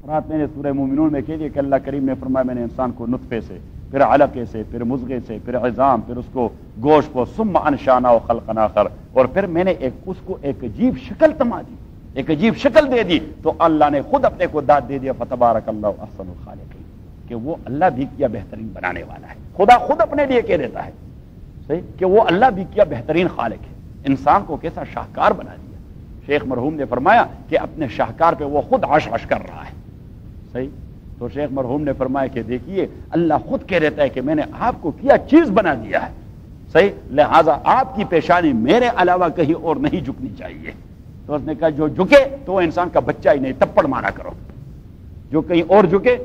رات میں نے سورہ مومنون میں کہہ دیا کہ اللہ کریم نے فرمایا میں نے انسان کو نطفے سے، پھر علقے سے، پھر مضغے سے، پھر عظام، پھر اس کو گوشت کو، ثم انشأناه خلقا آخر، اور پھر میں نے اس کو ایک عجیب شکل تما دی، ایک عجیب شکل دے دی، تو اللہ نے خود اپنے کو داد دے دیا، فتبارک اللہ احسن الخالقین، کہ وہ اللہ بھی کیا بہترین بنانے والا ہے۔ خدا خود اپنے لیے کہہ دیتا ہے، صحیح، کہ وہ اللہ بھی کیا بہترین خالق ہے۔ انسان کو کیسا شاہکار بنا دیا۔ شیخ مرحوم نے فرمایا کہ اپنے شاہکار پہ وہ خود عش عش کر رہا ہے، صحیح۔ تو شیخ مرحوم نے فرمایا کہ دیکھیے اللہ خود کہہ دیتا ہے کہ میں نے آپ کو کیا چیز بنا دیا ہے، صحیح، لہذا آپ کی پیشانی میرے علاوہ کہیں اور نہیں جھکنی چاہیے۔ تو اس نے کہا جو جھکے تو وہ انسان کا بچہ ہی نہیں، تپڑ مارا کرو، جو کہیں اور جھکے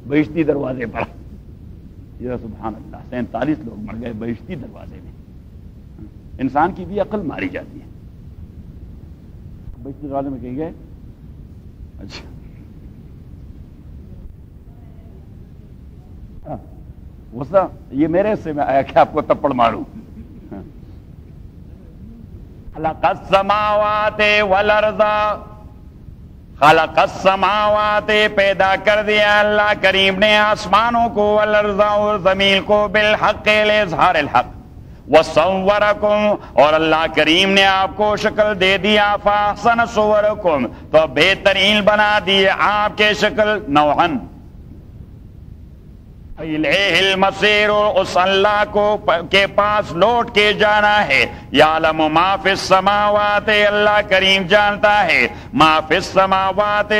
بہشتی دروازے پر، یا سبحان اللہ، 47 لوگ مر گئے بہشتی دروازے میں۔ انسان کی بھی عقل ماری جاتی ہے۔ بہشتی دروازے میں کہیں گے، اچھا غصہ یہ میرے سے میں آیا کہ آپ کو تپڑ ماروں۔ خلق السماوات والارض، خلق السماوات، پیدا کر دیا اللہ کریم نے آسمانوں کو، والارض، اور زمین کو، بالحق، لإظہار الحق، وصورکم، اور اللہ کریم نے آپ کو شکل دے دیا، فاحسن صورکم، تو بہترین بنا دیے آپ کے شکل، نوعاً، الیہ المصیر، اس اللہ کو کے پاس لوٹ کے جانا ہے، یعلم ما فی السماوات، اللہ کریم جانتا ہے، ما فی السماوات،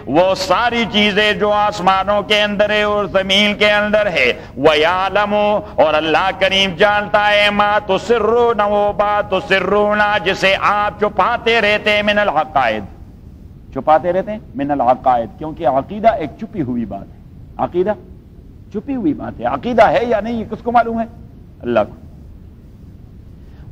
وہ ساری چیزیں جو آسمانوں کے اندر ہے اور زمین کے اندر ہے، ویعلم، اور اللہ کریم جانتا ہے، ما تسرون، وہ بات تسرون جسے آپ چھپاتے رہتے ہیں، من العقائد، چھپاتے رہتے ہیں من العقائد، کیونکہ عقیدہ ایک چھپی ہوئی بات ہے، عقیدہ چھپی ہوئی بات ہے، عقیدہ ہے یا نہیں یہ کس کو معلوم ہے؟ اللہ کو۔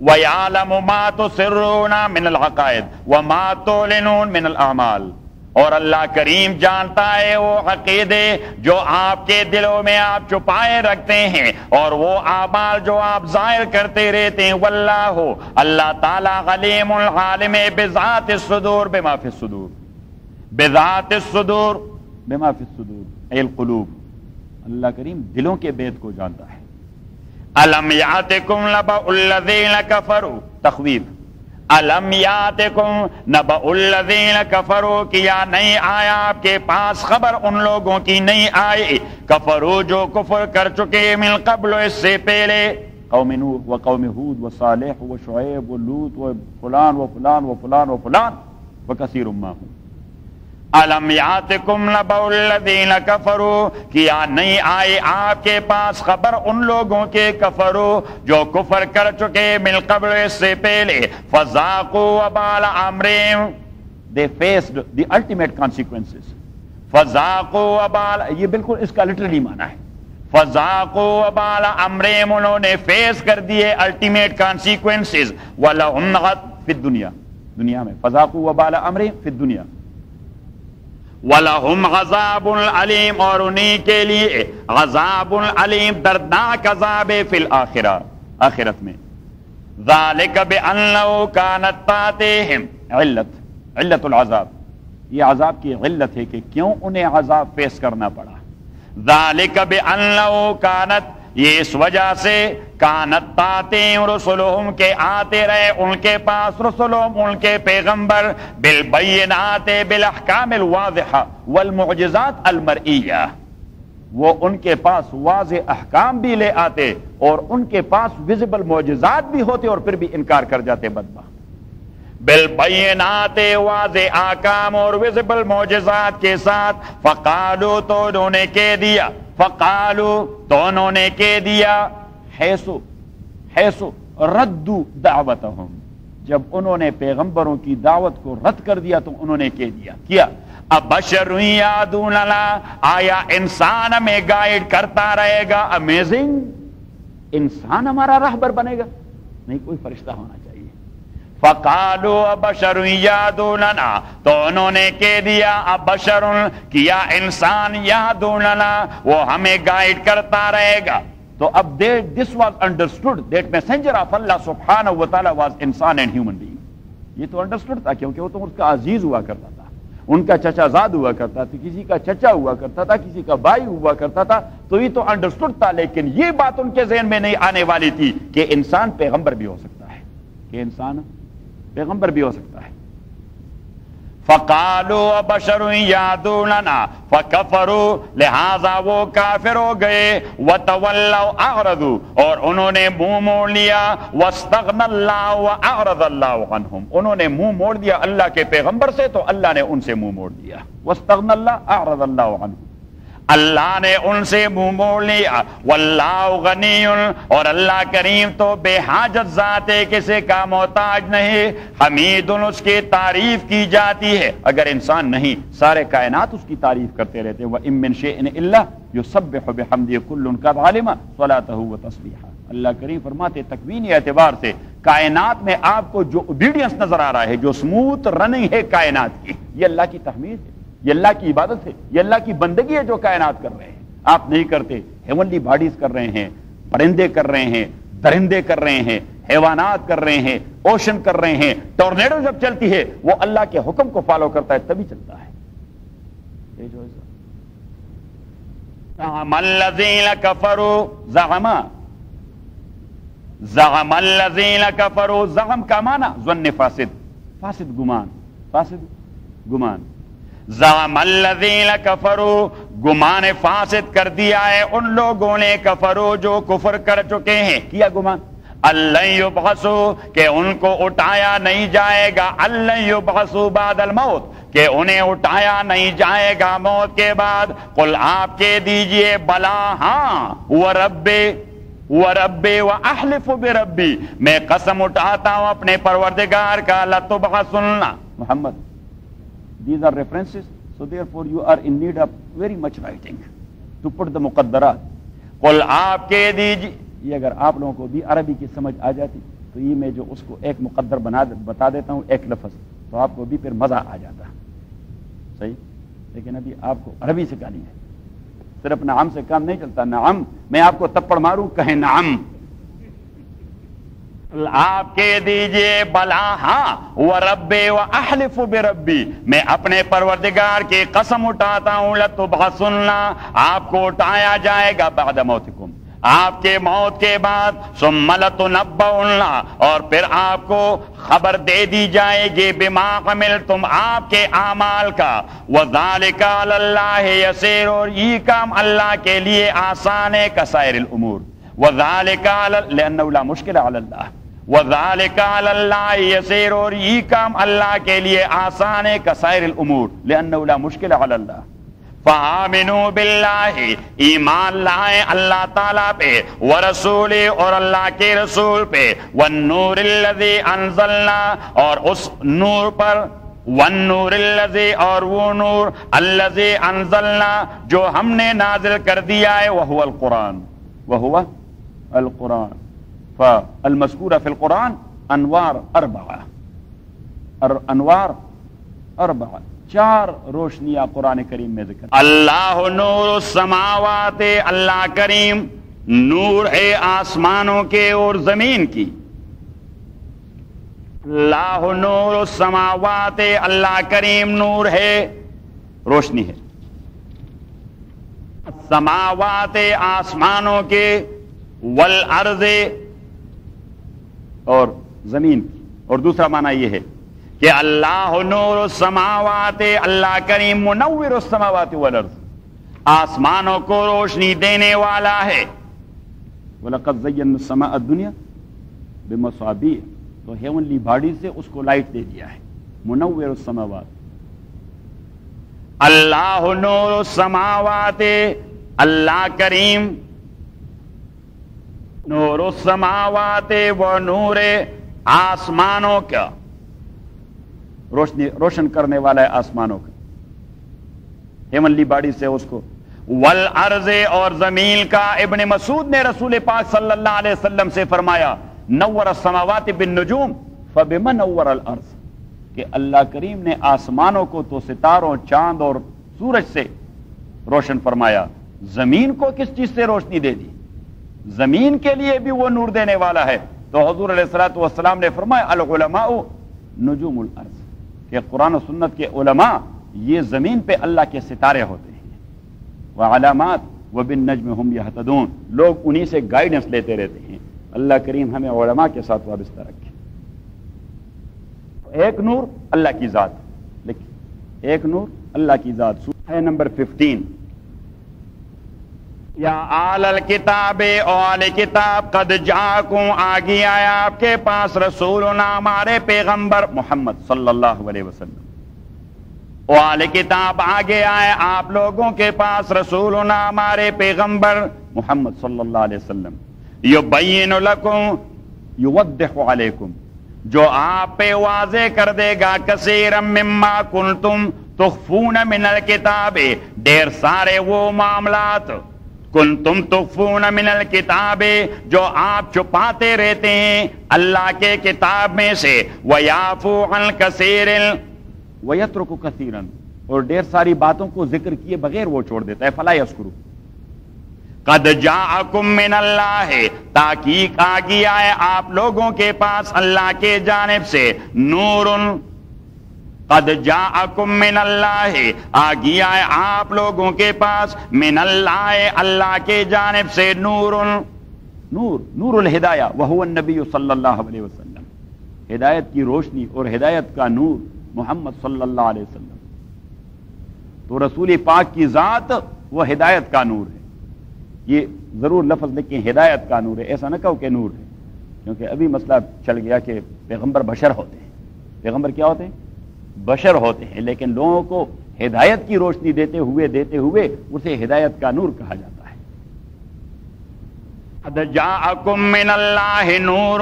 وَيَعْلَمُ مَا تُسِرُّونَ مِنَ الْعَقَائِدِ وَمَا تُعْلِنُونَ مِنَ الْأَعْمَالِ، اور اللہ کریم جانتا ہے وہ عقیدے جو آپ کے دلوں میں آپ چھپائے رکھتے ہیں، اور وہ اعمال جو آپ ظاہر کرتے رہتے ہیں، واللہ، اللہ تعالی، علیم، عالم، بذات الصدور، بما فی الصدور، بذات الصدور، بما فی الصدور، اے القلوب، اللہ کریم دلوں کے بید کو جانتا ہے۔ الم یاتکم نبأ الذین کفروا، تخویف، الم یاتکم نبأ الذین کفروا، کیا نہیں آیا آپ کے پاس خبر ان لوگوں کی نہیں آئی، کفروا جو کفر کر چکے، من قبل، اس سے پہلے، قوم نوح و قوم ہود و صالح و شعیب و لوط و فلان و فلان و فلان و فلان و کثیر معهم۔ الم یاتکم نبأ الذین کفروا، کیا نہیں آئی آپ کے پاس خبر ان لوگوں کے، کفروا جو کفر کر چکے، من قبل، اس سے پہلے، فذاقوا وبال امرہم، they faced the ultimate consequences، فذاقوا وبال، یہ بالکل اس کا لٹرلی معنی ہے، فذاقوا وبال امرہم، انہوں نے فیس کر دیے الٹیمیٹ کانسیکوینسز، ولہم فی الدنیا، دنیا میں، فذاقوا وبال امرہم فی الدنیا، وَلَهُمْ عَذَابٌ عَلِيمٌ، اور انہی کے لیے عذاب علیم، دردناک عذاب، فی الآخرہ، آخرت میں، ذَلِكَ بِأَنَّهُ كَانَتْ تَأْتِيهِمْ، علت العذاب، یہ عذاب کی علت ہے کہ کیوں انہیں عذاب فیس کرنا پڑا، ذَلِكَ بِأَنَّهُ كَانَتْ، یہ اس وجہ سے، کانت تاتیم رسولہم، کے آتے رہے ان کے پاس، رسولہم ان کے پیغمبر، بالبینات، بالاحکام الواضحہ، والمعجزات المرئیہ، وہ ان کے پاس واضح احکام بھی لے آتے اور ان کے پاس ویزیبل معجزات بھی ہوتے اور پھر بھی انکار کر جاتے بدبخت۔ بالبینات، واضح احکام اور ویزیبل معجزات کے ساتھ، فقالو، تو انہوں نے کہہ دیا، فقالو، تو انہوں نے کہہ دیا، حیث ردو دعوتہم، جب انہوں نے پیغمبروں کی دعوت کو رد کر دیا تو انہوں نے کہہ دیا، کیا، ابشر یادوننا، آیا انسان ہمیں گائیڈ کرتا رہے گا، امیزنگ، انسان ہمارا راہبر بنے گا، نہیں کوئی فرشتہ ہونا چاہیے. فَقَالُوا أَبَشَرٌ يَهْدُونَنَا, تو انہوں نے کہہ دیا ابشر, کیا انسان یہدوننا, وہ ہمیں گائیڈ کرتا رہے گا. تو اب this was understood that messenger of Allah subhanahu wa ta'ala was insan and human being. یہ تو انڈرسٹوڈ تھا کیونکہ وہ تو اس کا عزیز ہوا کرتا تھا, ان کا چچا زاد ہوا کرتا تھا, کسی کا چچا ہوا کرتا تھا, کسی کا بھائی ہوا کرتا تھا, تو یہ تو انڈرسٹوڈ تھا. لیکن یہ بات ان کے ذہن میں نہیں آنے والی تھی کہ انسان پیغمبر بھی ہو سکتا ہے, کہ انسان پیغمبر بھی ہو سکتا ہے. فَقَالُوا أَبَشَرٌ يَهْدُونَنَا فَكَفَرُوا, لہذا وہ کافر ہو گئے. وَتَوَلَّوْا أَعْرَضُوا, اور انہوں نے منہ موڑ لیا. وَاسْتَغْنَى اللَّهُ وَأَعْرَضَ اللَّهُ عَنْهُمْ, انہوں نے منہ موڑ دیا اللہ کے پیغمبر سے تو اللہ نے ان سے منہ موڑ دیا. وَاسْتَغْنَى اللَّهُ أَعْرَضَ اللَّهُ عَنْهُمْ, اللہ نے ان سے منہ موڑ لیا. واللہ غنی, اور اللہ کریم تو بے حاجت ذات ہے, کسی کا محتاج نہیں. حمید, اس کی تعریف کی جاتی ہے. اگر انسان نہیں, سارے کائنات اس کی تعریف کرتے رہتے ہیں. وَإِن مِّن شَيْءٍ إِلَّا يُسَبِّحُ بِحَمْدِهِ كُلٌّ قَدْ عَلِمَ صَلَاتَهُ وَتَسْبِيحَهُ. اللہ کریم فرماتے تکوینی اعتبار سے کائنات میں آپ کو جو اوبیڈینس نظر آ رہا ہے, جو اسموتھ رننگ ہے کائنات کی, یہ اللہ کی تحمید ہے, یہ اللہ کی عبادت ہے, یہ اللہ کی بندگی ہے جو کائنات کر رہے ہیں. آپ نہیں کرتے. ہیونلی باڈیز کر رہے ہیں, پرندے کر رہے ہیں, درندے کر رہے ہیں, حیوانات کر رہے ہیں, اوشن کر رہے ہیں. ٹورنیڈو جب چلتی ہے وہ اللہ کے حکم کو فالو کرتا ہے تبھی چلتا ہے. زعم الذین کفروا, زعم الذین کفروا, زعم کا معنی ظن فاسد, فاسد گمان, فاسد گمان. زعم الذین کفروا, گمان فاسد کر دیا ہے ان لوگوں نے, کفروا جو کفر کر چکے ہیں, کیا گمان. اللہ یبعثوا, کہ ان کو اٹھایا نہیں جائے گا. اللہ یبعثوا بعد الموت, کہ انہیں اٹھایا نہیں جائے گا موت کے بعد. قل, آپ کہہ دیجئے بلا, ہاں. وربی واحلف بربی, میں قسم اٹھاتا ہوں اپنے پروردگار کا. لتبعثن, محمد, these are references, so therefore you are in need of very much writing to put the مقدرات. قل, آپ کہہ دیجئے, یہ اگر آپ لوگوں کو بھی عربی کی سمجھ آ جاتی تو یہ میں جو اس کو ایک مقدر بتا دیتا ہوں, ایک لفظ, تو آپ کو بھی پھر مزہ آ جاتا. صحیح, لیکن ابھی آپ کو عربی سکھانی ہے, صرف نعم سے کام نہیں چلتا. نعم, میں آپ کو تپڑ ماروں, کہیں نعم. آپ کہہ دیجئے بلا, ہاں. وربی واحلف بربی, میں اپنے پروردگار کی قسم اٹھاتا ہوں. لتبعثن, آپ کو اٹھایا جائے گا. بعد موتکم, آپ کے موت کے بعد. ثم لتنبؤن, اور پھر آپ کو خبر دے دی جائے گی. بما عملتم, آپ کے اعمال کا. وذالک علی اللہ یسیر, اور یہ کام اللہ کے لیے آسان ہے. کسائر الامور. وذالک علی, لانه لا مشکل علی اللہ. وذالک علی اللہ یسیر, اور یہ کام اللہ کے لیے آسان ہے. کسائر الامور, لانه لا مشکل علی اللہ. فآمنوا باللہ, ایمان لائیں اللہ تعالیٰ پہ. ورسول, اور اللہ کے رسول پہ. والنور الذی انزلنا, اور اس نور پر. والنور الذی, اور وہ نور. الذی انزلنا, جو ہم نے نازل کر دیا ہے. وہو القرآن, وہو القرآن. فالمذکورہ فی القرآن انوار اربعہ, انوار اربعہ, 4 روشنیاں قرآن کریم میں ذکر. اللہ نور السماوات, اللہ کریم نور ہے آسمانوں کے اور زمین کی. اللہ نور السماوات, اللہ کریم نور ہے, روشنی ہے. السماوات, آسمانوں کے. والارض, اور زمین کی. اور دوسرا معنی یہ ہے کہ اللہ نور السماوات, اللہ کریم منور السماوات والارض, آسمانوں کو روشنی دینے والا ہے. وَلَقَدْ زَيَّنَّا السَّمَاءَ الدُّنْيَا بِمَصَابِيحَ, تو ہیونلی باڈی سے اس کو لائٹ دے دیا ہے. منور السماوات. اللہ نور السماوات, اللہ کریم نور السماوات و نور, آسمانوں کا روشن کرنے والا ہے آسمانوں کا. ہیونلی باڈی سے اس کو. والارض, اور زمین کا. ابن مسعود نے رسول پاک صلی اللہ علیہ وسلم سے فرمایا نور السماوات بالنجوم فبما نور الارض، کہ اللہ کریم نے آسمانوں کو تو ستاروں، چاند اور سورج سے روشن فرمایا، زمین کو کس چیز سے روشنی دے دی؟ زمین کے لیے بھی وہ نور دینے والا ہے۔ تو حضور علیہ الصلوۃ والسلام نے فرمایا العلماء نجوم الارض، کہ قرآن و سنت کے علماء یہ زمین پہ اللہ کے ستارے ہوتے ہیں، وعلامات وبالنجم هم يهتدون، لوگ انہی سے گائیڈنس لیتے رہتے ہیں۔ اللہ کریم ہمیں علماء کے ساتھ وابستہ رکھے۔ ایک نور اللہ کی ذات، لیکن ایک نور اللہ کی ذات۔ سورہ نمبر 15، یا آل الکتاب، او آل کتاب، قد جاءکم، آ گیا ہے آپ کے پاس، رسولنا، ہمارے پیغمبر محمد صلی اللہ علیہ وسلم، او آل کتاب، آ گیا ہے آپ لوگوں کے پاس، رسولنا، ہمارے پیغمبر محمد صلی اللہ علیہ وسلم، یبین لکم، یوضح علیکم، جو آپ پہ واضح کر دے گا، کثیرا مما کنتم تخفون من الکتاب، ڈیر سارے وہ معاملات، کنتم تخفون من الکتاب، جو آپ چھپاتے رہتے ہیں اللہ کے کتاب میں سے، ویعفو عن کثیر ویترک کثیرا، اور ڈیر ساری باتوں کو ذکر کیے بغیر وہ چھوڑ دیتا ہے، فلا یذکروا۔ قد جاءکم من اللہ، تحقیق آ گیا ہے آپ لوگوں کے پاس اللہ کے جانب سے، نور، قد جاءکم من اللہ، آ گیا ہے آپ لوگوں کے پاس، من اللہ، اللہ کے جانب سے، نور، نور، نور الہدایہ، وہو النبی صلی اللہ علیہ وسلم، ہدایت کی روشنی اور ہدایت کا نور محمد صلی اللہ علیہ وسلم۔ تو رسول پاک کی ذات وہ ہدایت کا نور ہے۔ یہ ضرور لفظ لکھیں، ہدایت کا نور ہے، ایسا نہ کہو کہ نور ہے، کیونکہ ابھی مسئلہ چل گیا کہ پیغمبر بشر ہوتے ہیں۔ پیغمبر کیا ہوتے ہیں؟ بشر ہوتے ہیں، لیکن لوگوں کو ہدایت کی روشنی دیتے ہوئے اسے ہدایت کا نور کہا جاتا ہے۔ قد جاءکم من اللہ نور،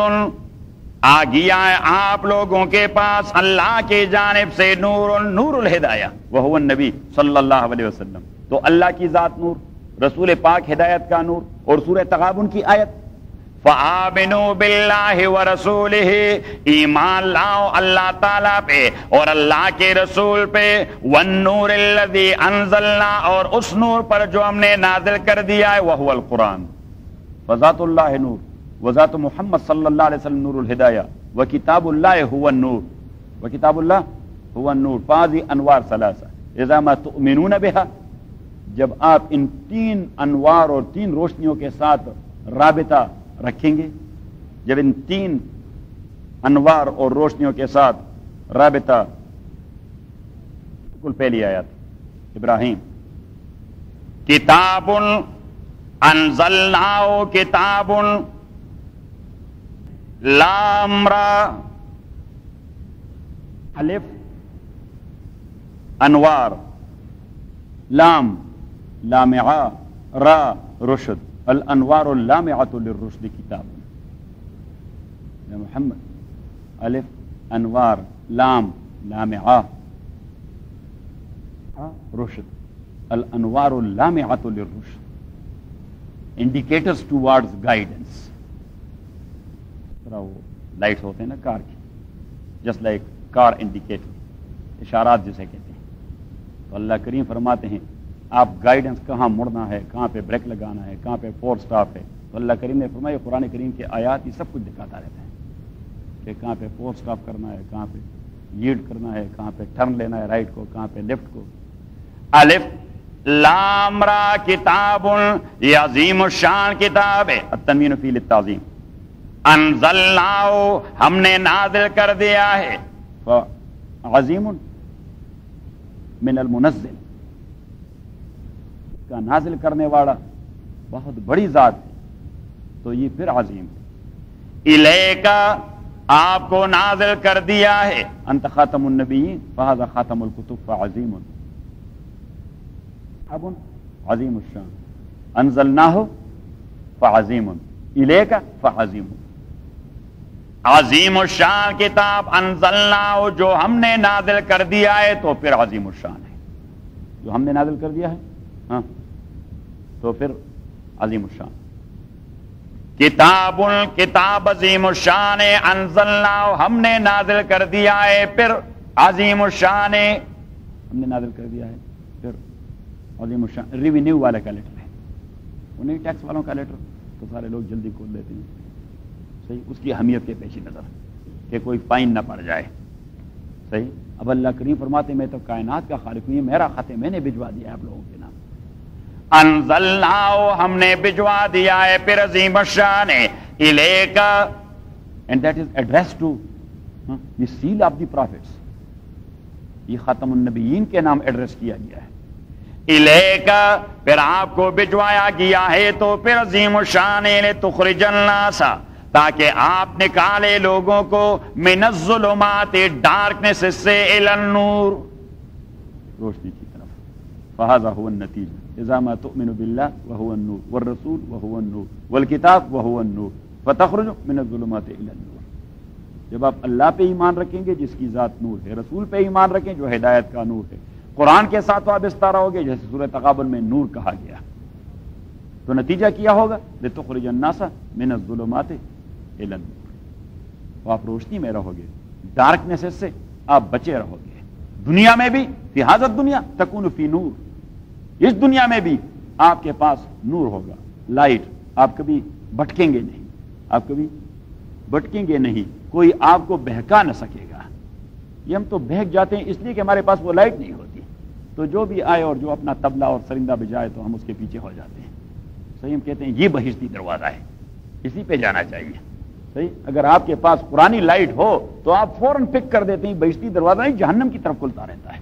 آ گیا ہے آپ لوگوں کے پاس اللہ کی جانب سے، نور، نور الہدایہ، وہو النبی صلی اللہ علیہ وسلم۔ تو اللہ کی ذات نور، رسول پاک ہدایت کا نور، اور سورہ تغابن کی آیت فآمنوا باللہ ورسولہ، ایمان لاؤ اللہ تعالیٰ پہ اور اللہ کے رسول پہ، والنور الذی انزلنا، اور اس نور پر جو ہم نے نازل کر دیا ہے، وہو القرآن، فذات اللہ نور، وذات محمد صلی اللہ علیہ وسلم نور الہدایہ، وکتاب اللہ هو النور، وکتاب اللہ هو النور، فاضی انوار ثلاثہ، اذا ما تؤمنون بها، جب آپ ان تین انوار اور تین روشنیوں کے ساتھ رابطہ رکھیں گے، جب ان تین انوار اور روشنیوں کے ساتھ رابطہ، بالکل پہلی آیت ابراہیم، کتاب انزلناہ، کتاب لام را، الف انوار، لام لامعہ، را رشد، الانوار اللامعۃ للرشد کتاب، یا محمد، الف انوار، لام لامعہ، رشد، الانوار اللامعۃ للرشد، انڈیکیٹرز ٹوارڈز گائیڈنس۔ وہ لائٹس ہوتے ہیں نا کار کی، جسٹ لائک کار انڈیکیٹر، اشارات جسے کہتے ہیں۔ تو اللہ کریم فرماتے ہیں آپ گائیڈنس کہاں مڑنا ہے، کہاں پہ بریک لگانا ہے، کہاں پہ فور سٹاپ ہے، تو اللہ کریم نے فرمایا، قرآن کریم کے آیات یہ سب کچھ دکھاتا رہتا ہے کہ کہاں پہ فور سٹاپ کرنا ہے، کہاں پہ لیڈ کرنا ہے، کہاں پہ ٹرن لینا ہے رائٹ کو، کہاں پہ لیفٹ کو۔ الف لام را، کتاب، یہ عظیم الشان کتاب ہے، التنوین فی للتعظیم، انزلناہ، ہم نے نازل کر دیا ہے، عظیم من المنزل، کا نازل کرنے والا بہت بڑی ذات ہے، تو یہ پھر عظیم ہے۔ الیکا، آپ کو نازل کر دیا ہے، انت خاتم النبیین فہذا خاتم الکتب فعظیم، اب عظیم الشان، انزلناہ فعظیم، الیکا فعظیم، عظیم الشان کتاب، انزلناہ، جو ہم نے نازل کر دیا ہے، تو پھر عظیم الشان ہے، جو ہم نے نازل کر دیا ہے، ہاں، تو پھر عظیم الشان کتاب کتاب عظیم الشان انزلنا، ہم نے نازل کر دیا ہے، پھر عظیم الشان ہم نے نازل کر دیا ہے، پھر عظیم الشان ریونیو والا کا لیٹر ہے، وہ نہیں ٹیکس والوں کا لیٹر تو سارے لوگ جلدی کھول لیتے ہیں، صحیح، اس کی اہمیت کے پیش نظر کہ کوئی فائن نہ پڑ جائے، صحیح۔ اب اللہ کریم فرماتے میں تو کائنات کا خالق ہوں، یہ میرا خط ہے، میں نے بھجوا دیا آپ لوگوں کے نام، انزلنا ہم نے بھجوا دیا ہے، پھر عظیم الشان الیک، and that is address to the seal of the prophets, یہ خاتم النبیین کے نام ایڈریس کیا گیا ہے، الیک پھر آپ کو بھجوایا گیا ہے، تو پھر عظیم الشان لتخرج الناس، تاکہ آپ نکالے لوگوں کو من الظلمات ڈارکنس سے الی النور، روشنی کی طرف، فہذا هو النتیجہ اذا ما تؤمن باللہ وهو النور والرسول وهو النور والکتاب وهو النور فتخرج من الظلمات الی النور، جب آپ اللہ پہ ایمان رکھیں گے جس کی ذات نور ہے، رسول پہ ایمان رکھیں جو ہدایت کا نور ہے، قرآن کے ساتھ وابستہ رہو گے جیسے سورہ تغابن میں نور کہا گیا، تو نتیجہ کیا ہوگا، لتخرج الناس من الظلمات الی النور، تو آپ روشنی میں رہو گے، ڈارکنیس سے آپ بچے رہو گے، دنیا میں بھی فی ھذا الدنیا تکون فی نور، اس دنیا میں بھی آپ کے پاس نور ہوگا، لائٹ، آپ کبھی بھٹکیں گے نہیں، آپ کبھی بھٹکیں گے نہیں، کوئی آپ کو بہکا نہ سکے گا، یہ ہم تو بہک جاتے ہیں اس لیے کہ ہمارے پاس وہ لائٹ نہیں ہوتی، تو جو بھی آئے اور جو اپنا طبلہ اور سرندہ بجائے تو ہم اس کے پیچھے ہو جاتے ہیں، صحیح، ہم کہتے ہیں یہ بہشتی دروازہ ہے، اسی پہ جانا چاہیے، صحیح، اگر آپ کے پاس قرآنی لائٹ ہو تو آپ فوراً پک کر دیتے ہیں بہشتی دروازہ نہیں، جہنم کی طرف کھلتا رہتا ہے،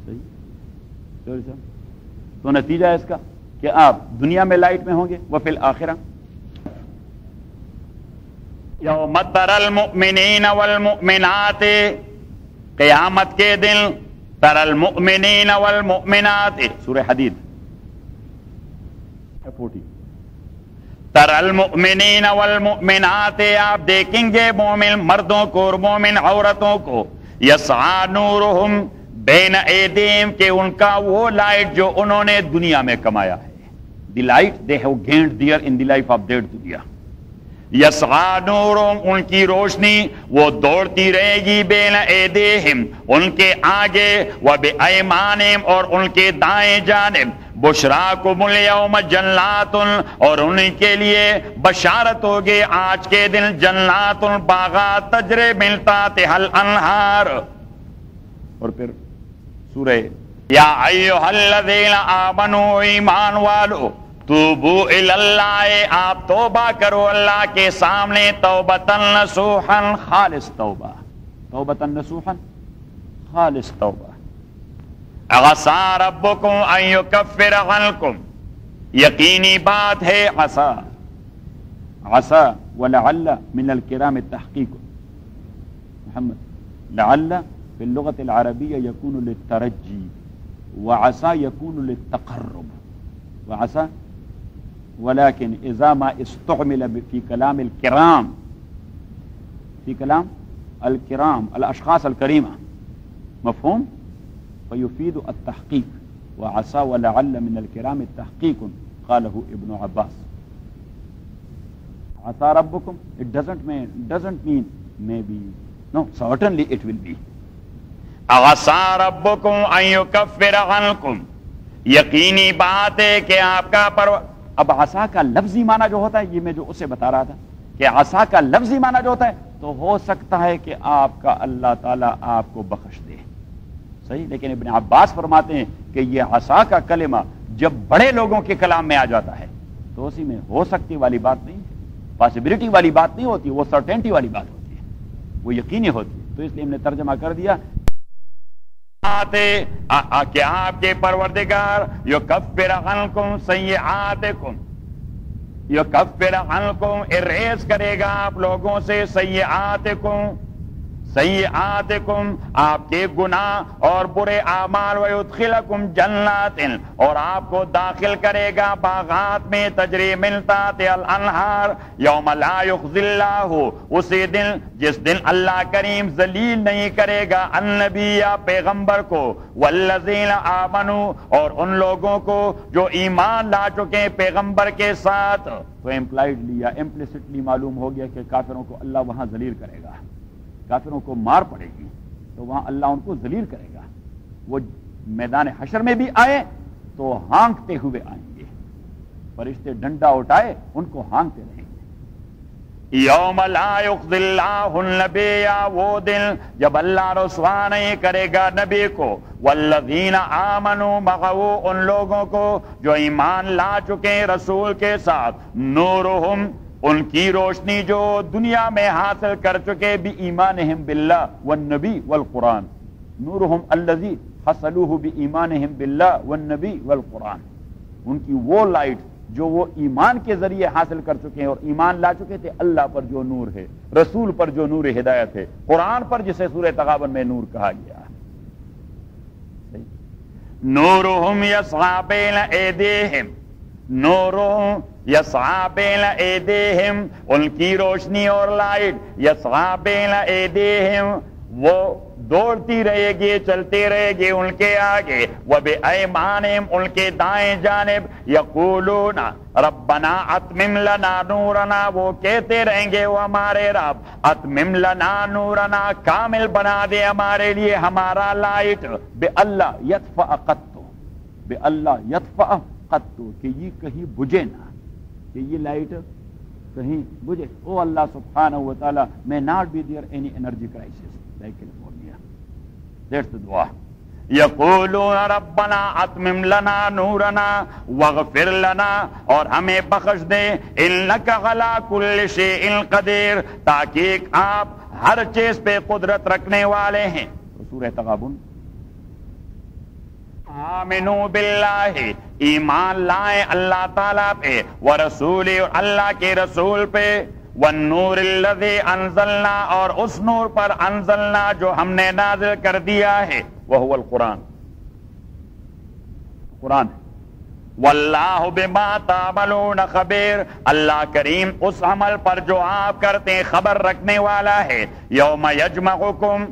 صحیح، تو نتیجہ ہے اس کا کہ آپ دنیا میں لائٹ میں ہوں گے، وفی الآخرہ یوم تری المؤمنین والمؤمنات، قیامت کے دن تری المؤمنین والمؤمنات، سورہ حدید 40، تری المؤمنین والمؤمنات، آپ دیکھیں گے مومن مردوں کو اور مومن عورتوں کو، یسعی نورہم بین ایدیہم، کہ ان کا وہ لائٹ جو انہوں نے دنیا میں کمایا ہے، the light they have gained there in the life of that دنیا، یسعی نورہم ان کی روشنی وہ دوڑتی رہے گی، بین ایدیہم ان کے آگے، و بایمانہم اور ان کے دائیں جانب، بشراکم الیوم جنات اور ان کے لیے بشارت ہوگی آج کے دن، جنات باغات تجری من تحتہا الانہار، اور پھر سورہ یا ایھا الذین آمنوا، ایمان والو، توبو الی اللہ، آپ توبہ کرو اللہ کے سامنے، توبۃ نصوحا، خالص توبہ، توبۃ نصوحا خالص توبہ، عسیٰ ربکم ان یکفر عنکم، یقینی بات ہے عسیٰ، عسیٰ ولعل من الکرام التحقیق، محمد لعل في اللغة العربية يكون للترجي، وعسى يكون للتقرب، وعسى، ولكن إذا ما استعمل في كلام الكرام، في كلام الكرام الأشخاص الكريمة، مفهوم، فيفيد التحقيق، وعسى ولعل من الكرام التحقيق، قاله ابن عباس، عسى ربكم، it doesn't mean maybe، no, certainly it will be، عسیٰ ربکم ان یکفر عنکم، یقینی بات ہے کہ آپ کا اب عسیٰ کا لفظی معنی جو ہوتا ہے، یہ میں جو اسے بتا رہا تھا کہ عسیٰ کا لفظی معنی جو ہوتا ہے، تو ہو سکتا ہے کہ آپ کا اللہ تعالیٰ آپ کو بخش دے، صحیح، لیکن ابن عباس فرماتے ہیں کہ یہ عسیٰ کا کلمہ جب بڑے لوگوں کے کلام میں آ جاتا ہے تو اسی میں ہو سکتی والی بات نہیں، پاسبلٹی والی بات نہیں ہوتی، وہ سرٹینٹی والی بات ہوتی ہے، وہ یقینی ہوتی ہے، تو اس لیے ہم نے ترجمہ کر دیا کہ آپ کے پروردگار یکفر عنکم سیئاتکم، یکفر عنکم اریز کرے گا آپ لوگوں سے سیئاتکم، سیئاتکم آپ کے گناہ اور برے اعمال، ویدخلکم جنات اور آپ کو داخل کرے گا باغات میں، تجری من تحتہا الانہار، یوم لا یخزی اللہ، اسی دن جس دن اللہ کریم ذلیل نہیں کرے گا النبی یا پیغمبر کو، والذین آمنوا اور ان لوگوں کو جو ایمان لا چکے ہیں پیغمبر کے ساتھ۔ تو امپلائڈلی یا امپلیسٹلی معلوم ہو گیا کہ کافروں کو اللہ وہاں ذلیل کرے گا، کافروں کو مار پڑے گی تو وہاں اللہ ان کو ذلیل کرے گا۔ وہ میدان حشر میں بھی آئے تو ہانکتے ہوئے آئیں گے، فرشتے ڈنڈا اٹھائے ان کو ہانکتے رہیں گے۔ یوم لا یخزی اللہ النبی، وہ دن جب اللہ رسوا نہیں کرے گا نبی کو، والذین آمنوا معہ ان لوگوں کو جو ایمان لا چکے رسول کے ساتھ، نورہم ان کی روشنی جو دنیا میں حاصل کر چکے بھی ایمانہم باللہ والنبی والقرآن، نورہم الذی حصلوہ بھی ایمانہم باللہ والنبی والقرآن، ان کی وہ لائٹ جو وہ ایمان کے ذریعے حاصل کر چکے ہیں اور ایمان لا چکے تھے اللہ پر جو نور ہے، رسول پر جو نور ہدایت ہے، قرآن پر جسے سورہ تغابن میں نور کہا گیا۔ نورہم یسعی بین ایدیہم، نورہم یسعی بین ایدیہم ان کی روشنی اور لائٹ، یسعی بین ایدیہم وہ دوڑتی رہے گی، چلتے رہے گی ان کے آگے، وبایمانہم ان کے دائیں جانب، یقولون ربنا اتمم لنا نورنا، وہ کہتے رہیں گے وہ ہمارے رب اتمم لنا نورنا، کامل بنا دے ہمارے لیے ہمارا لائٹ، بے اللہ یطفأ قط، بے اللہ یطفأ قط کہ یہ کہیں بجھے نہ، کہ یہ لائٹ کہیں بجھے۔ او اللہ سبحانہ وتعالی may not be there any energy crisis like California. That's the dua. یقولون ربنا اتمم لنا نورنا واغفر لنا، اور ہمیں بخش دے، انک علی کل شیء قدیر، تاکہ آپ ہر چیز پہ قدرت رکھنے والے ہیں۔ سورہ تغابن۔ آمنوا باللہ، ایمان لائیں اللہ تعالیٰ پہ، ورسول اور اللہ کے رسول پہ، والنور الذی انزلنا اور اس نور پر انزلنا جو ہم نے نازل کر دیا ہے، وہو القرآن، قرآن۔ واللہ بما تعملون خبیر، اللہ کریم اس عمل پر جو آپ کرتے ہیں خبر رکھنے والا ہے۔ یوم یجمعکم،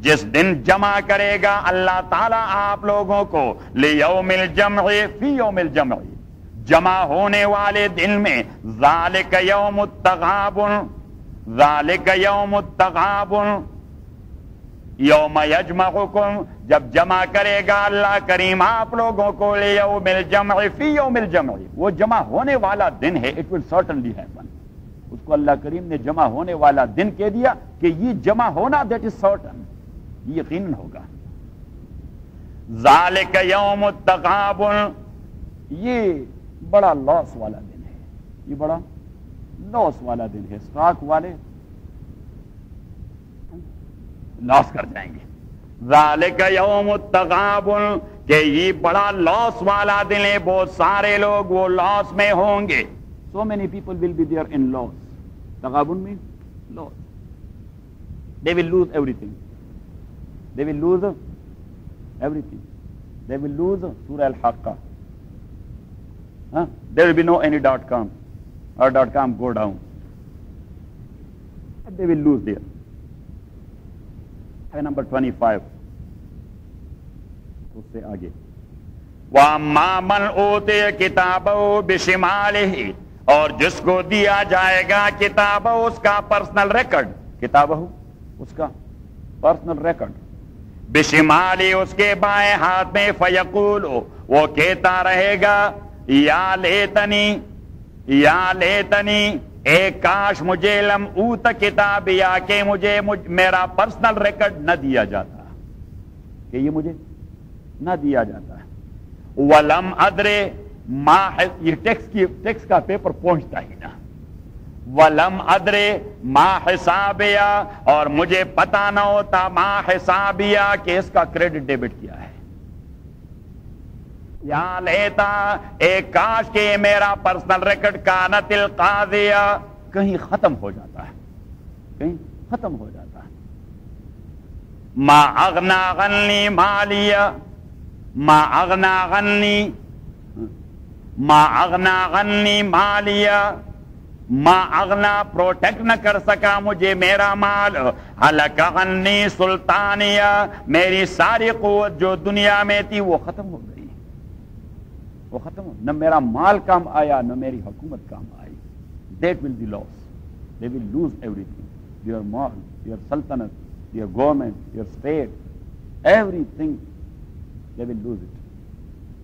جس دن جمع کرے گا اللہ تعالیٰ آپ لوگوں کو، لیوم الجمع، فی یوم الجمع، جمع ہونے والے دن میں، ذالک یوم التغابن، ذالک یوم التغابن، یوم یجمعکم جب جمع کرے گا اللہ کریم آپ لوگوں کو، لیوم الجمع، فی یوم الجمع، وہ جمع ہونے والا دن ہے، اٹ ول سرٹنلی ہیپن، اس کو اللہ کریم نے جمع ہونے والا دن کہہ دیا کہ یہ جمع ہونا دیٹ از سرٹن، یہ یقیناً ہوگا۔ ذالک یوم التغابن، یہ بڑا لاس والا دن ہے، یہ بڑا لاس والا دن ہے، اسٹاک والے لاس کر جائیں گے۔ ذالک یوم التغابن، کہ یہ بڑا لاس والا دن ہے، بہت سارے لوگ وہ لاس میں ہوں گے۔ So many people will be there in loss. تغابن میں loss. They will lose everything. They will lose everything. They will lose Surah Al-Haqqa. There will be no any .com or .com go down. They will lose there. Number 25. اس سے آگے، وَأَمَّا مَنْ أُوتِيَ كِتَابَهُ بِشِمَالِهِ، اور جس کو دیا جائے گا کتابہ اس کا پرسنل ریکارڈ، کتابہ اس کا پرسنل ریکارڈ، بشمالی اس کے بائیں ہاتھ میں، فیقول وہ کہتا رہے گا، یا لیتنی، یا لیتنی، اے کاش مجھے، لم اوت کتابیا، کہ مجھے میرا پرسنل ریکارڈ نہ دیا جاتا، کہ یہ مجھے نہ دیا جاتا ہے۔ ولم ادرے ما، یہ ٹیکس کا پیپر پہنچتا ہی نہ، ولم ادرے ما حسابیا، اور مجھے پتا نہ ہوتا ما حسابیا کہ اس کا کریڈٹ ڈیبٹ کیا ہے۔ یا لیتا، ایک کاش کہ میرا پرسنل ریکارڈ کانت القاضیہ، کہیں ختم ہو جاتا ہے، کہیں ختم ہو جاتا ہے۔ ما اغنا غنی مالیا، ما اغنا غنی، ما اغنا غنی مالیا، ما اغنا پروٹیکٹ نہ کر سکا مجھے میرا مال، ہلک غنی سلطانیہ، میری ساری قوت جو دنیا میں تھی وہ ختم ہو گئی، وہ ختم ہو، نہ میرا مال کام آیا نہ میری حکومت کام آئی. That will be loss, they will lose everything, your مال، یور سلطنت، your government, your state, everything they will lose it.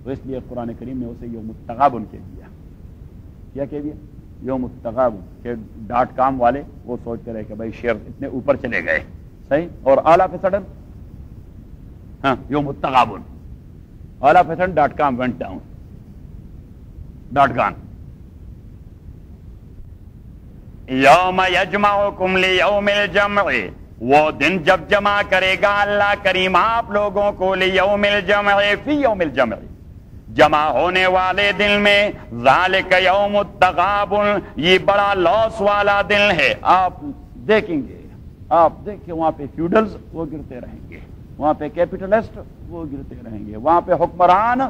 تو اس لیے قرآن کریم نے اسے یوم التغابن کہہ دیا. کیا کہہ دیا؟ یوم التغابن. کہ .com والے وہ سوچتے رہے کہ بھائی شیئر اتنے اوپر چلے گئے، صحیح، اور آل آف اے سڈن ہاں یوم التغابن، all of a sudden .com went down. .com یوم یجمعکم لیوم الجمع، وہ دن جب جمع کرے گا اللہ کریم آپ لوگوں کو، لیوم الجمع، فی یوم الجمع، جمع ہونے والے دن میں، ذالک یوم التغابن، یہ بڑا لاس والا دن ہے. آپ دیکھیں گے، آپ دیکھیں وہاں پہ فیوڈلز وہ گرتے رہیں گے، وہاں پہ کیپٹلسٹ وہ گرتے رہیں گے، وہاں پہ حکمران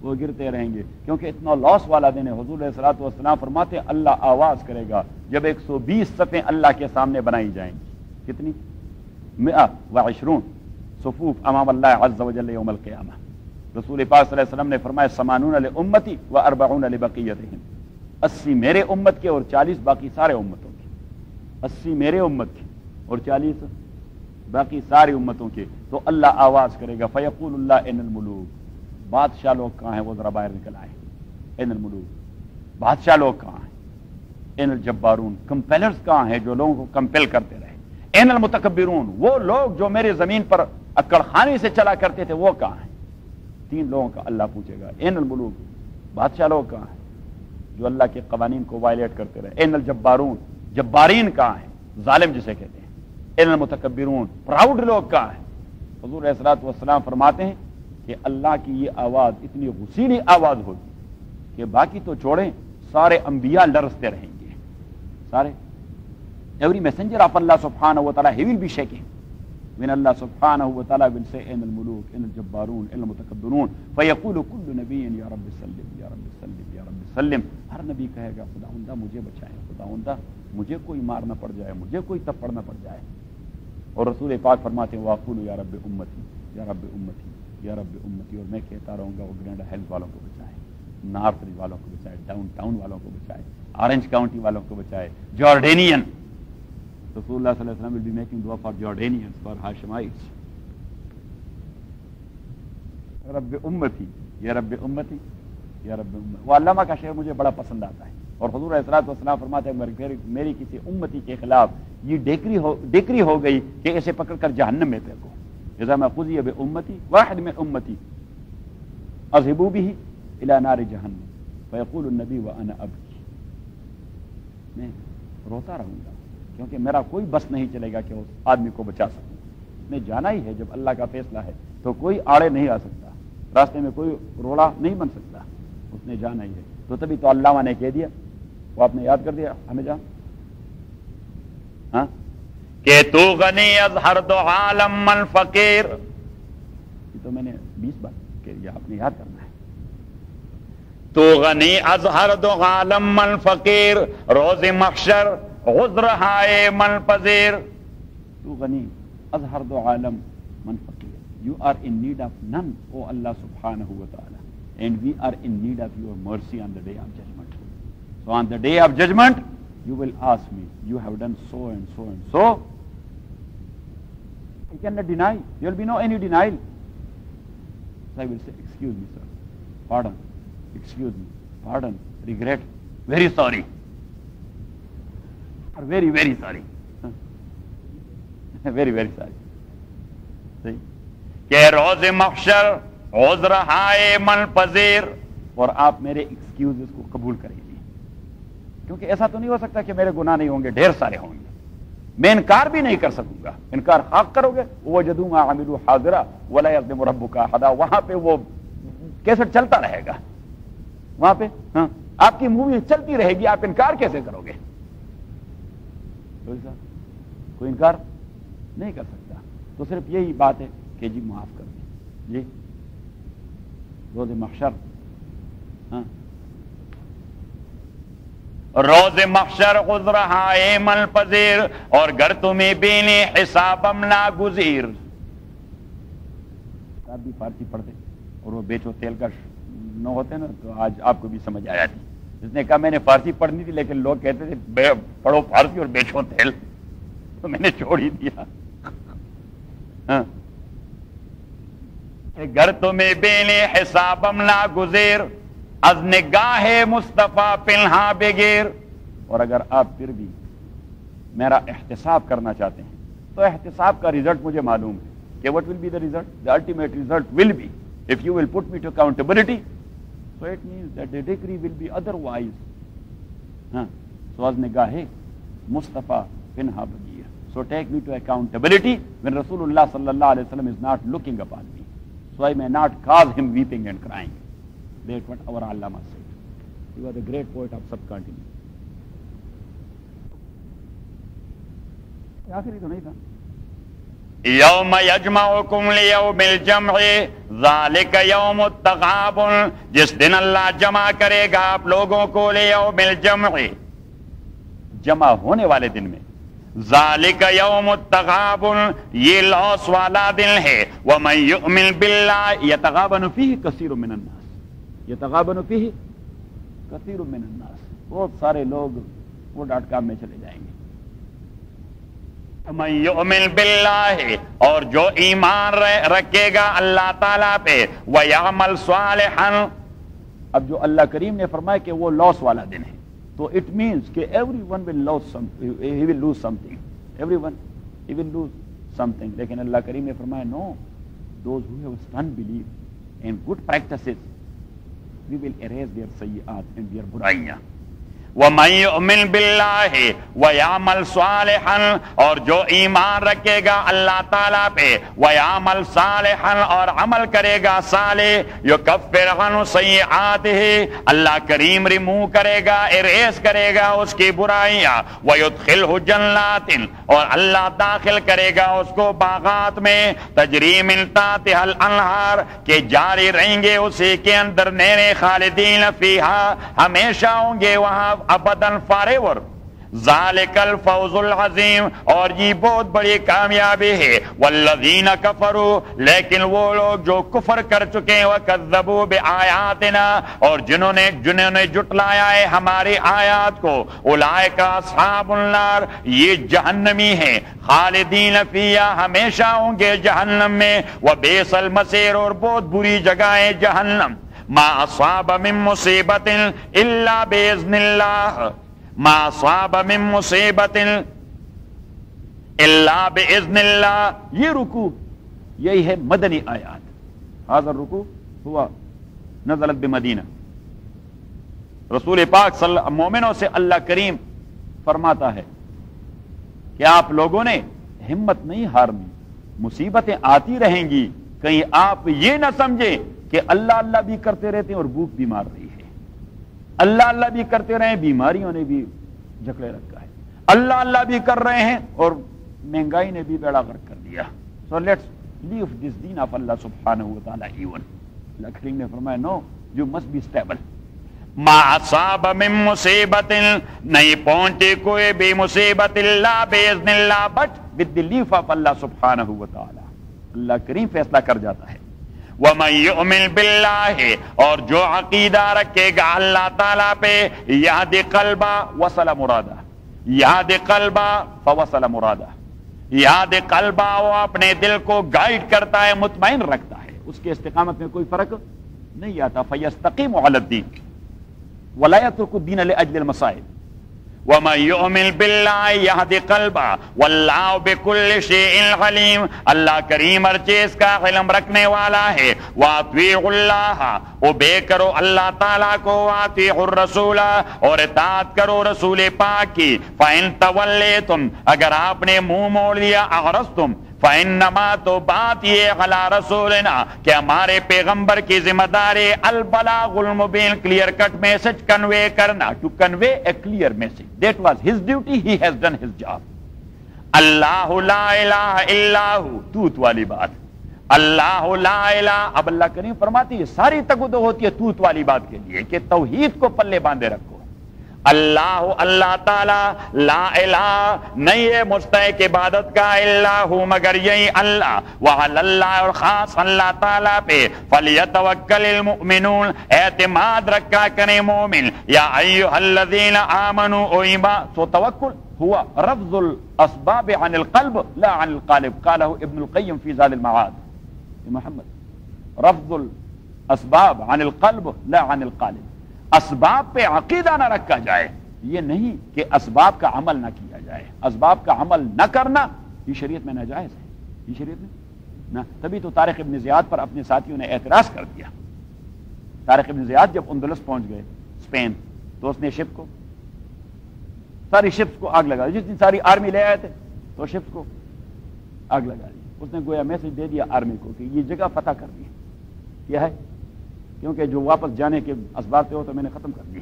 وہ گرتے رہیں گے، کیونکہ اتنا لاس والا دن ہے. حضور علیہ الصلوۃ والسلام فرماتے ہیں اللہ آواز کرے گا جب 120 صفیں اللہ کے سامنے بنائی جائیں گی. کتنی؟ 120 صفوف امام اللہ عز وجل یوم القیامہ. رسول پاک صلی اللہ علیہ وسلم نے فرمایا 80 لامتی و 40 لبقیتہم، 80 میرے امت کے اور 40 باقی سارے امتوں کے. 80 میرے امت کے اور 40 باقی ساری امتوں کے. تو اللہ آواز کرے گا فیقول اللہ ان الملوک، بادشاہ لوگ کہاں ہیں؟ وہ ذرا باہر نکل آئے. ان الملوک، بادشاہ لوگ کہاں ہیں؟ ان الجبارون، کمپیلرز کہاں ہیں جو لوگوں کو کمپیل کرتے رہے؟ ان المتکبرون، وہ لوگ جو میرے زمین پر اکڑ خانی سے چلا کرتے تھے وہ کہاں ہیں؟ 3 لوگوں کا اللہ پوچھے گا. ان الملوک، بادشاہ لوگ کہاں ہیں جو اللہ کے قوانین کو وائلیٹ کرتے رہے؟ ان الجبارون، جبارین کہاں ہیں؟ ظالم جسے کہتے ہیں. ان المتکبرون، پراؤڈ لوگ کہاں ہیں؟ حضور علیہ الصلوۃ والسلام فرماتے ہیں کہ اللہ کی یہ آواز اتنی غسیلی آواز ہوگی کہ باقی تو چھوڑیں، سارے انبیاء لرزتے رہیں گے. سارے every messenger of Allah subhanahu wa ta'ala, he will be shaking when Allah subhanahu wa ta'ala will say in al-muluk, in al-jabbarun, in al-mutakabbirun, فَيَقُولُ كُلُّ نَبِيٍّ يَا رَبِّ سَلِّمْ يَا رَبِّ سَلِّمْ يَا رَبِّ سَلِّمْ. ہر نبی کہے گا خداوندہ مجھے بچائے، خداوندہ مجھے کوئی مار نہ پڑ جائے، مجھے کوئی تپڑ نہ پڑ جائے. اور رسول پاک فرماتے ہیں وَأَقُولُ يَا رَبِّ أُمَّتِي يَا رَبِّ أُمَّتِي يَا رَبِّ أُمَّتِي، اور میں کہتا رہوں گا وہ گرینڈا ہیلز والوں کو بچائے، نارتھ ریج والوں کو بچائے، ڈاؤن ٹاؤن والوں کو بچائے، آرنج کاؤنٹی والوں کو بچائے، جارڈینین. رسول اللہ صلی اللہ علیہ وسلم will be making dua for Jordanians, for Hashemites. رب امتی یا رب امتی یا رب امتی. وہ علامہ کا شعر مجھے بڑا پسند آتا ہے. اور حضور علیہ الصلوۃ والسلام فرماتے ہیں میری کسی امتی کے خلاف یہ ڈیکری ہو گئی کہ اسے پکڑ کر جہنم میں پھینکو. اذا ما قضی بامتی واحد من امتی اذهبوا به الى نار جہنم فیقول النبی وانا ابکی. میں روتا رہوں گا کیونکہ میرا کوئی بس نہیں چلے گا کہ اس آدمی کو بچا سکوں. میں جانا ہی ہے، جب اللہ کا فیصلہ ہے تو کوئی آڑے نہیں آ سکتا، راستے میں کوئی روڑا نہیں بن سکتا، اس نے جانا ہی ہے. تو تبھی تو علامہ نے کہہ دیا، وہ آپ نے یاد کر دیا ہمیں جان کہ تو غنی از ہر دو عالم من فقیر. یہ تو میں نے 20 بار کہہ دیا، آپ نے یاد کرنا ہے. تو غنی از ہر دو عالم من فقیر، روز محشر عذر ہائے من پذیر. تو غنی از ہر دو عالم من فقیر. You are in need of none, O Allah subhanahu wa ta'ala, and we are in need of your mercy on the day of judgment. So on the day of judgment, you will ask me, you have done so and so and so. I cannot deny. There will be no any denial. So I will say, excuse me, sir. Pardon. Excuse me. Pardon. Regret. Very sorry. Or very, very sorry. Very, very sorry. See? کہ روز محشر عذر ہائے من پذیر، اور آپ میرے excuses کو قبول کریں گے، کیونکہ ایسا تو نہیں ہو سکتا کہ میرے گناہ نہیں ہوں گے، ڈھیر سارے ہوں گے. میں انکار بھی نہیں کر سکوں گا. انکار حق کرو گے وَوَجَدُوا مَا عَمِلُوا حَاضِرًا وَلَا يَظْلِمُ رَبُّكَ أَحَدًا. وہاں پہ وہ کیسٹ چلتا رہے گا، وہاں پہ آپ کی مووی چلتی رہے گی. آپ انکار کیسے کرو گے؟ کوئی انکار نہیں کر سکتا. تو صرف یہی بات ہے کہ جی معاف کر دیں جی روز محشر. ہاں روز محشر عذرہائے مل پذیر اور گر تمہیں بینی حسابم ناگزیر. آپ بھی فارسی پڑھتے اور وہ بیچو تیل کا نہ ہوتے نا تو آج آپ کو بھی سمجھ آیا تھی. اس نے کہا میں نے فارسی پڑھنی تھی لیکن لوگ کہتے تھے پڑھو فارسی اور بیچو تیل تو میں نے چھوڑ ہی دیا. گر تمہیں بینی حسابم ناگزیر از نگاہ مصطفیٰ پنہا بگیر. اور اگر آپ پھر بھی میرا احتساب کرنا چاہتے ہیں تو احتساب کا رزلٹ مجھے معلوم ہے کہ what will be the result? The ultimate result will be if you will put me to accountability, so it means that the decree will be otherwise. So از نگاہ مصطفیٰ پنہا بگیر. So take me to accountability when Rasulullah sallallahu alaihi wasallam is not looking upon me. So I may not cause him weeping and crying. That's what our Allama said. He was a great poet of subcontinent. آخری تو نہیں تھا. یوم یجمعکم لیوم الجمع ذالک یوم التغابن. جس دن اللہ جمع کرے گا آپ لوگوں کو لیوم الجمع جمع ہونے والے دن میں. ذالک یوم التغابن یہ لاس والا دن ہے. ومن یؤمن باللہ یتغابن فیہ کثیر من الناس. یتغابن فیہ کثیر من الناس. بہت سارے لوگ وہ .com میں چلے جائیں گے. من یؤمن باللہ اور جو ایمان رکھے گا اللہ تعالیٰ پہ ویعمل صالحا. اب جو اللہ کریم نے فرمایا کہ وہ لاس والا دن ہے تو اٹ مینس کہ everyone will lose something. Everyone ہی ول لوز سم تھنگ. لیکن اللہ کریم نے فرمایا no those who have done believe in good practices we will erase their سیئات اینڈ دیئر برائیاں. وَمَن يُؤْمِن بِاللَّهِ وَيَعْمَلْ صَالِحًا اور جو ایمان رکھے گا اللہ تعالیٰ پہ وَيَعْمَلْ صَالِحًا اور عمل کرے گا صالح يُكَفِّرْ عَنْهُ سَيِّئَاتِهِ اللہ کریم ریمو کرے گا اریز کرے گا اس کی برائیاں. وَيُدْخِلْهُ جَنَّاتٍ اور اللہ داخل کرے گا اس کو باغات میں تجری من تحتها الانہار کہ جاری رہیں گے اسی کے اندر نہریں خالدین فیہا ہمیشہ ہوں گے وہاں ابداً فاریور. ذالک الفوز العظیم اور یہ بہت بڑی کامیابی ہے. والذین کفروا لیکن وہ لوگ جو کفر کر چکے ہیں وکذبوا بآیاتنا اور جنہوں نے جھٹلایا ہے ہماری آیات کو اولئک اصحاب النار یہ جہنمی ہیں. خالدین فیہا ہمیشہ ہوں گے جہنم میں. وبئس المصیر اور بہت بری جگہ ہے جہنم. ما اصاب من مصیبت الا باذن اللہ. ما اصاب من مصیبت الا باذن اللہ. یہ رکوع یہی ہے مدنی آیات. هذا الرکوع ہوا نزلت بمدینہ. رسول پاک مومنوں سے اللہ کریم فرماتا ہے کہ آپ لوگوں نے ہمت نہیں ہارنی. مصیبتیں آتی رہیں گی کہیں آپ یہ نہ سمجھیں کہ اللہ اللہ بھی کرتے رہتے ہیں اور بھوک بھی مار رہی ہے. اللہ اللہ بھی کرتے رہے بیماریوں نے بھی جکڑے رکھا ہے. اللہ اللہ بھی کر رہے ہیں اور مہنگائی نے بھی بیڑا غرق کر دیا. So let's leave this deen of Allah subhanahu wa ta'ala even. اللہ کریم نے فرمایا no, you must be stable. ما اصاب من مصیبت نہیں پہنچے کوئی بھی مصیبت اللہ باذن اللہ but with the leave of Allah subhanahu wa ta'ala. اللہ کریم فیصلہ کر جاتا ہے. وَمَن يُؤْمِن بِاللَّهِ اور جو عقیدہ رکھے گا اللہ تعالیٰ پہ یہدِ قلبہ وصل مرادہ. یہدِ قلبہ فوصل مرادہ. یہدِ قلبہ وہ اپنے دل کو گائیڈ کرتا ہے مطمئن رکھتا ہے. اس کے استقامت میں کوئی فرق نہیں آتا. فَيَسْتَقِيمُ عَلَى الدِّينِ وَلَا يَتْرُكُ الدِّينَ لِأَجْلِ الْمَصَائِبِ. وَمَن يُؤْمِن بِاللَّهِ يَهْدِ قَلْبَهُ وَاللَّهُ بِكُلِّ شَيْءٍ عَلِيمٌ اللہ کریم ہر چیز کا علم رکھنے والا ہے. وَأَطِیعُوا اللَّهَ اوبے کرو اللہ تعالیٰ کو. وَأَطِیعُوا الرَّسُولَ اور اطاعت کرو رسول پاک کی. فَإِن تَوَلَّیْتُمْ اگر آپ نے منہ موڑ لیا اعرضتم فَإِنَّمَا تو بات یہ علی رسولنا کہ ہمارے پیغمبر کی ذمہ داری البلاغ المبین کلیئر کٹ میسج کنوے کرنا. To convey a clear message. That was his duty. He has done his job. اللہ لا الہ الا ہو، توت والی بات، اللہ لا الہ. اب اللہ کریم فرماتی ہے ساری تگدو ہوتی ہے توت والی بات کے لیے کہ توحید کو پلے باندھے رکھو. اللہ اللہ تعالی لا الہ نہیں ہے مستحق عبادت کا الا ہو مگر یہی اللہ، وعلی اللہ اور خاص اللہ تعالی پہ فلیتوکل المؤمنون اعتماد رکھا کریں مومن. یا ایھا الذین آمنوا او ایمان. تو توکل ہوا رفض الاسباب عن القلب لا عن القالب، قالہ ابن القیم فی زاد المعاد. محمد رفض الاسباب عن القلب لا عن القالب، اسباب پہ عقیدہ نہ رکھا جائے، یہ نہیں کہ اسباب کا عمل نہ کیا جائے. اسباب کا عمل نہ کرنا یہ شریعت میں ناجائز ہے، یہ شریعت میں نہ. تبھی تو طارق ابن زیاد پر اپنے ساتھیوں نے اعتراض کر دیا. طارق ابن زیاد جب اندلس پہنچ گئے اسپین تو اس نے شپ کو ساری شپس کو آگ لگا دی. جتنی ساری آرمی لے آئے تھے تو شپس کو آگ لگا دی. اس نے گویا میسج دے دیا آرمی کو کہ یہ جگہ فتح کر دی. کیا ہے؟ کیونکہ جو واپس جانے کے اسباب تھے وہ تو میں نے ختم کر دیے.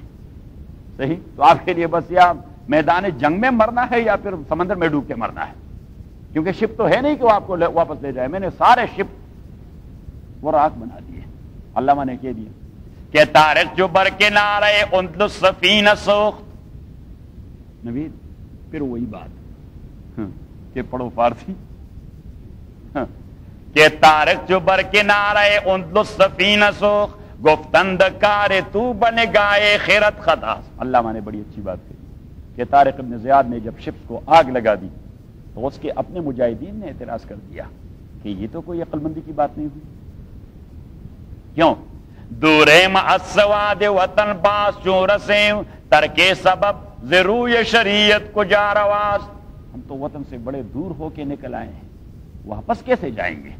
صحیح؟ تو آپ کے لیے بس یا میدان جنگ میں مرنا ہے یا پھر سمندر میں ڈوب کے مرنا ہے، کیونکہ شپ تو ہے نہیں کہ وہ آپ کو واپس لے جائے. میں نے سارے شپ وہ راک بنا دیے. علامہ نے کہہ دیا کہ طارق جو برکنارے اندلس سفینہ سوخت. نوید پھر وہی بات کہ پڑھو فارسی کہ طارق جو برکنارے اندلس سفینہ سوخت گفتند کار تو بن گائے خیرت خطا. علامہ نے بڑی اچھی بات کہی کہ طارق ابن زیاد نے جب شپس کو آگ لگا دی تو اس کے اپنے مجاہدین نے اعتراض کر دیا کہ یہ تو کوئی عقل مندی کی بات نہیں ہوئی. کیوں؟ دورے معصواد وطن باس چورسیں ترکے سبب ضرور شریعت کو جا رواز. ہم تو وطن سے بڑے دور ہو کے نکل آئے ہیں، واپس کیسے جائیں گے؟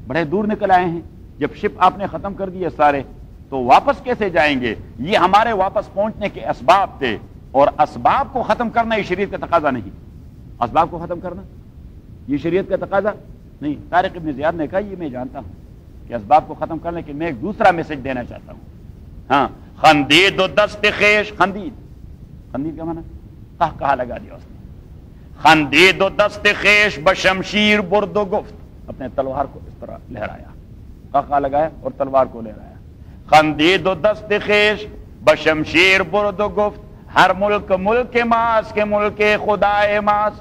بڑے دور نکل آئے ہیں، جب شپ آپ نے ختم کر دیے سارے تو واپس کیسے جائیں گے؟ یہ ہمارے واپس پہنچنے کے اسباب تھے، اور اسباب کو ختم کرنا یہ شریعت کا تقاضا نہیں. اسباب کو ختم کرنا یہ شریعت کا تقاضا نہیں. طارق ابن زیاد نے کہا یہ میں جانتا ہوں کہ اسباب کو ختم کرنے کے میں ایک دوسرا میسج دینا چاہتا ہوں. ہاں، خندید و دست خیش. خندید کا معنی کہا لگا دیا اس نے. خندید و دست خیش بشمشیر برد و گفت. اپنے تلوار کو اس طرح لہرایا، کہا لگایا اور تلوار کو لہرایا. خندید و دست خیش بشمشیر برد و گفت ہر ملک ملک ماس کے ملک خدا ماس.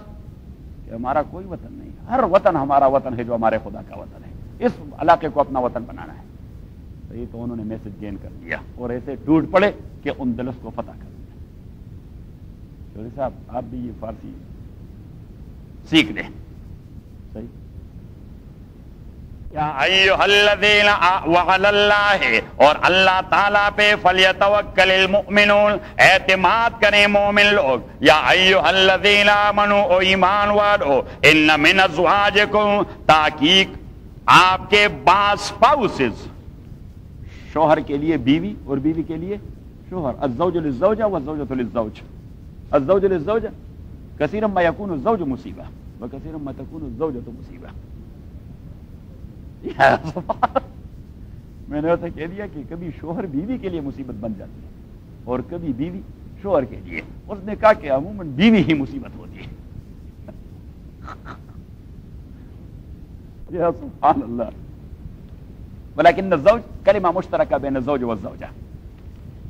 کہ ہمارا کوئی وطن نہیں، ہر وطن ہمارا وطن ہے جو ہمارے خدا کا وطن ہے. اس علاقے کو اپنا وطن بنانا ہے. تو یہ تو انہوں نے میسج گین کر دیا اور ایسے ٹوٹ پڑے کہ اندلس کو فتح کر دیا. چودھری صاحب آپ بھی یہ فارسی سیکھ لیں. صحیح؟ یا ایھا الذین وعلی اللہ، اور اللہ تعالیٰ پہ فلیتوکل المؤمنون اعتماد کریں مومن لوگ. یا ایھا الذین آمنوا او ایمان والو ان من ازواجکم، تحقیق آپ کے بعض اسپاؤسز، شوہر کے لیے بیوی اور بیوی کے لیے شوہر. الزوج للزوجہ والزوجۃ للزوج. الزوج للزوجہ کثیرا ما یکون الزوج مصیبہ وکثیرا ما تکون الزوجۃ مصیبہ. میں نے اسے کہہ دیا کہ کبھی شوہر بیوی کے لیے مصیبت بن جاتی ہے اور کبھی بیوی شوہر کے لیے. اس نے کہا کہ عموماً بیوی ہی مصیبت ہوتی ہے. یا سبحان اللہ. ولیکن الزوج کلمہ مشترکہ بین الزوج والزوجہ.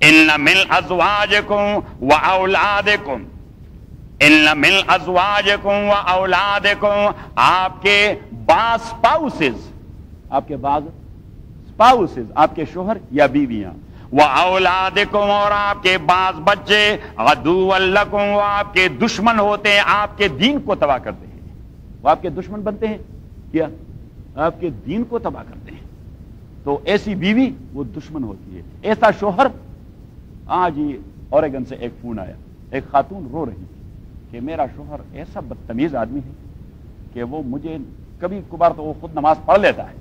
ان من ازواجکم واولادکم، ان من ازواجکم واولادکم، آپ کے بعض اسپاؤسز، آپ کے بعض اسپاؤسز، آپ کے شوہر یا بیویاں، وَأَوْلَادِكُمْ، اور آپ کے بعض بچے، عَدُوًّا لَكُمْ، وہ آپ کے دشمن ہوتے ہیں، آپ کے دین کو تباہ کرتے ہیں. وہ آپ کے دشمن بنتے ہیں، کیا آپ کے دین کو تباہ کرتے ہیں. تو ایسی بیوی وہ دشمن ہوتی ہے. ایسا شوہر. آج ہی اوریگن سے ایک فون آیا، ایک خاتون رو رہی تھی کہ میرا شوہر ایسا بدتمیز آدمی ہے کہ وہ مجھے کبھی کبھار تو وہ خود نماز پڑھ لیتا ہے،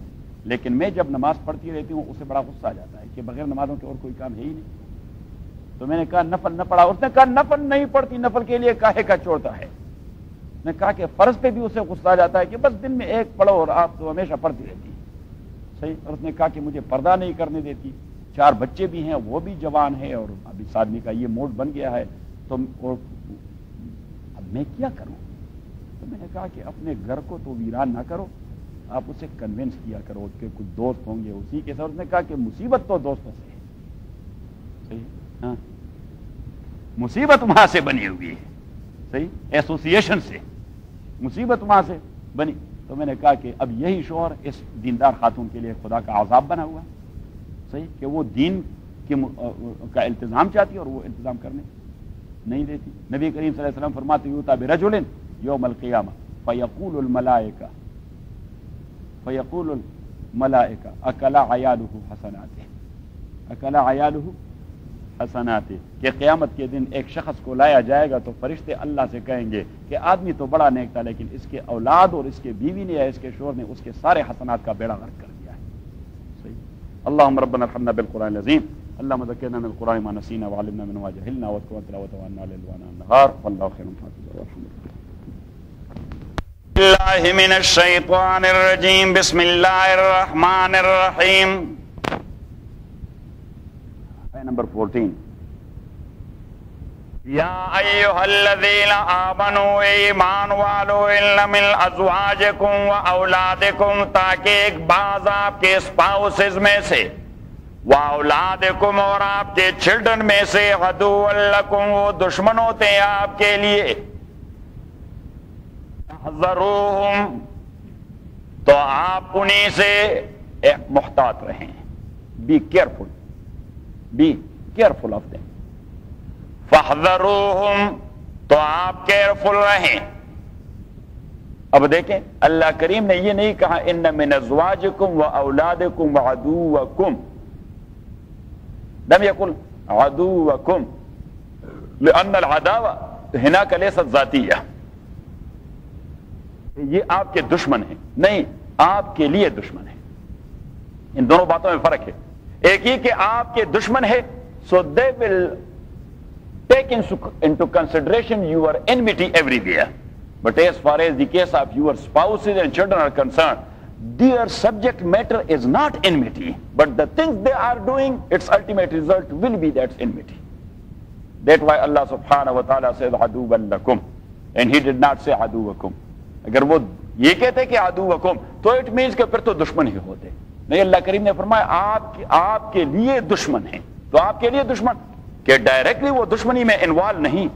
لیکن میں جب نماز پڑھتی رہتی ہوں اسے بڑا غصہ آ جاتا ہے کہ بغیر نمازوں کے اور کوئی کام ہے ہی نہیں. تو میں نے کہا نفل نہ پڑھا. اس نے کہا نفل نہیں پڑھتی، نفل کے لیے کاہے کا چھوڑتا ہے. میں نے کہا کہ فرض پہ بھی اسے غصہ آ جاتا ہے کہ بس دن میں ایک پڑھو اور آپ تو ہمیشہ پڑھتی رہتی. صحیح. اور اس نے کہا کہ مجھے پردہ نہیں کرنے دیتی، 4 بچے بھی ہیں، وہ بھی جوان ہے، اور ابھی اس آدمی کا یہ موڈ بن گیا ہے، تو اب میں کیا کروں؟ تو میں نے کہا کہ اپنے گھر کو تو ویران نہ کرو، آپ اسے کنونس کیا کرو کہ کچھ دوست ہوں گے اسی کے ساتھ. اس نے کہا کہ مصیبت تو دوستوں سے ہے. صحیح، ہاں مصیبت وہاں سے بنی ہوئی ہے. صحیح، ایسوسیشن سے مصیبت وہاں سے بنی. تو میں نے کہا کہ اب یہی شوہر اس دیندار خاتون کے لیے خدا کا عذاب بنا ہوا. صحیح، کہ وہ دین کا التزام چاہتی ہے اور وہ التزام کرنے نہیں دیتی. نبی کریم صلی اللہ علیہ وسلم فرماتے یوتا برجل یوم القیامہ فیقول الملائکہ اکلا عیالہ حسناتہ، اکلا عیالہ حسناتہ، کہ قیامت کے دن ایک شخص کو لایا جائے گا تو فرشتے اللہ سے کہیں گے کہ آدمی تو بڑا نیک تھا لیکن اس کے اولاد اور اس کے بیوی نے یا اس کے شوہر نے اس کے سارے حسنات کا بیڑا غرق کر دیا ہے. صحیح. اللهم ربنا ارحمنا بالقرآن العظیم، اللهم ذكرنا من القرآن ما نسينا وعلمنا منه ما جهلنا واذكرنا تلاوته عنا الليل وانا النهار والله خير حافظا والحمد لله. بالله من الشيطان الرجيم، بسم الله الرحمن الرحيم. آیت نمبر 14. یا ایھا الذین آمنوا، ایمان والو، ان من ازواجکم و اولادکم، تاکہ ایک بعض آپ کے اسپاؤسز میں سے، و اولادکم اور آپ کے چلڈرن میں سے، عدو لکم وہ دشمن ہوتے ہیں آپ کے لیے، احذروہم تو آپ انہی سے محتاط رہیں. Be careful, be careful of them. فاحذروہم تو آپ کیئرفل رہیں. اب دیکھیں اللہ کریم نے یہ نہیں کہا ان من ازواجکم و اولادکم و عدوکم، لم یقل عدوکم لأن العداوة هناك لیست ذاتیہ، یہ آپ کے دشمن ہیں، نہیں آپ کے لیے دشمن ہیں. ان دونوں باتوں میں فرق ہے. ایک ہی کہ آپ کے دشمن ہے، so they will take into consideration your enmity everywhere. But as far as the case of your spouses and children are concerned, their subject matter is not enmity, but the things they are doing, its ultimate result will be that enmity. That's why Allah subhanahu wa ta'ala says aduwan lakum, and he did not say aduwakum. اگر وہ یہ کہتے کہ عدوکم تو it means کہ پھر تو دشمن ہی ہوتے. نہیں، اللہ کریم نے فرمایا آپ کے لیے دشمن ہیں. تو آپ کے لیے دشمن کہ ڈائریکٹلی وہ دشمنی میں انوالو نہیں،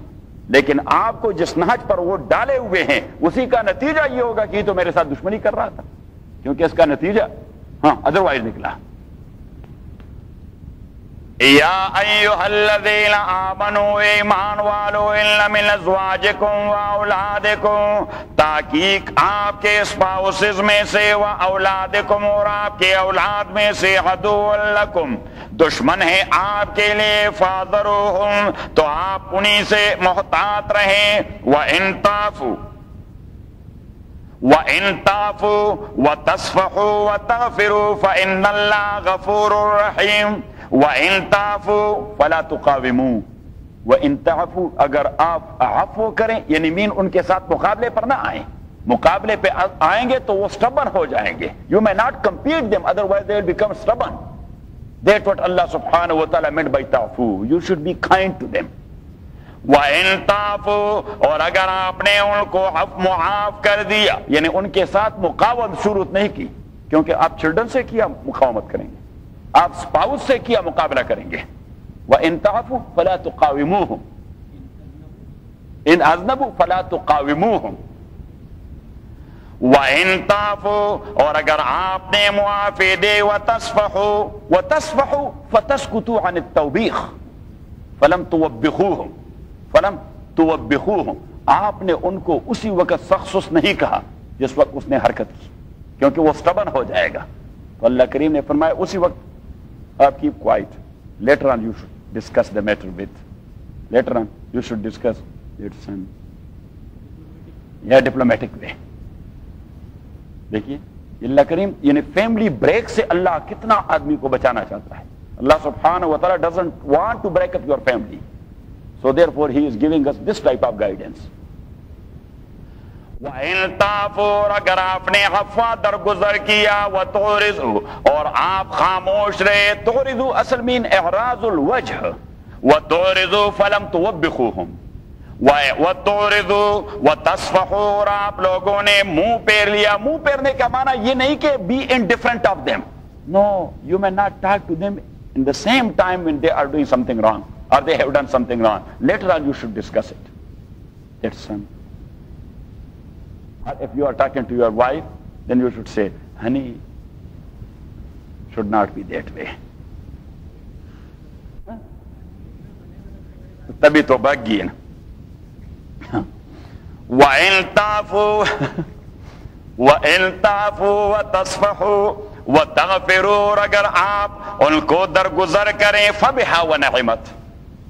لیکن آپ کو جس نہج پر وہ ڈالے ہوئے ہیں اسی کا نتیجہ یہ ہوگا کہ یہ تو میرے ساتھ دشمنی کر رہا تھا، کیونکہ اس کا نتیجہ ادروائز نکلا. یا ایھا الذین آمنوا، ایمان والو، ان من ازواجکم و اولادکم، تحقیق آپ کے اسپاؤسز میں سے، و اولادکم اور آپ کے اولاد میں سے، عدو لکم دشمن ہے آپ کے لیے، فاحذروہم تو آپ انہی سے محتاط رہیں. وَإِن تَعْفُوا وَتَصْفَحُوا وَتَغْفِرُوا فَإِنَّ اللَّهَ غَفُورٌ رَحِيمٌ. وَإِن تَعْفُوا فَلَا تُقَاوِمُوا، وَإِن تَعْفُوا اگر آپ عفو کریں، یعنی مین ان کے ساتھ مقابلے پر نہ آئیں. مقابلے پہ آئیں گے تو وہ stubborn ہو جائیں گے. You may not compete them, otherwise they will become stubborn. That's what Allah subhanahu wa ta'ala meant by ta'fu. You should be kind to them. وَإِن تَعْفُوا اور اگر آپ نے ان کو معاف کر دیا، یعنی ان کے ساتھ مقاومت شروع نہیں کی، کیونکہ آپ چلڈرن سے کیا مقاومت کریں گے، آپ سپاؤس سے کیا مقابلہ کریں گے. وَإِن تَعْفُوا فَلَا تُقَاوِمُوهُمْ إِنْ أَذْنَبُوا فَلَا تُقَاوِمُوهُمْ. وَإِن تَعْفُوا اور اگر آپ نے معافی دے، وَتَصْفَحُوا فَتَسْكُتُوا عَنِ التَّوْبِيخِ فَلَمْ تُوَبِّخُوهُمْ آپ نے ان کو اسی وقت سخص نہیں کہا جس وقت اس نے حرکت کی، کیونکہ وہ سٹبن ہو جائے گا. تو اللہ کریم نے فرمایا اسی وقت آپ keep quiet. Later on you should discuss the matter with, later on you should discuss its یا ڈپلومیٹک وے. دیکھیے اللہ کریم یعنی فیملی بریک سے اللہ کتنا آدمی کو بچانا چاہتا ہے. اللہ سبحانہ و تعالی doesn't want to break up your family, so therefore he is giving us this type of guidance. وَإِن تَعْفُوا اگر آپ نے عفو درگزر کیا، وَتُعْرِضُوا اور آپ خاموش رہے، تُعْرِضُوا اصل مین اعراض الوجہ، وَتُعْرِضُوا فَلَمْ تُوَبِّخُوهُمْ وَتُعْرِضُوا وَتَصْفَحُوا، اور آپ لوگوں نے منہ پھیر لیا. منہ پھیرنے کا معنی یہ نہیں کہ be indifferent of them. No, you may not talk to them in the same time when they are doing something wrong or they have done something wrong. Later on you should discuss it. That's son. Or if you are talking to your wife, then you should say, honey, should not be that way. تبھی تو بھگ گئی نا. وَإِن تَعْفُوا وَتَصْفَحُوا وَتَغْفِرُوا، اور اگر آپ ان کو درگزر کریں فَبِحَا وَنَعِمَتْ.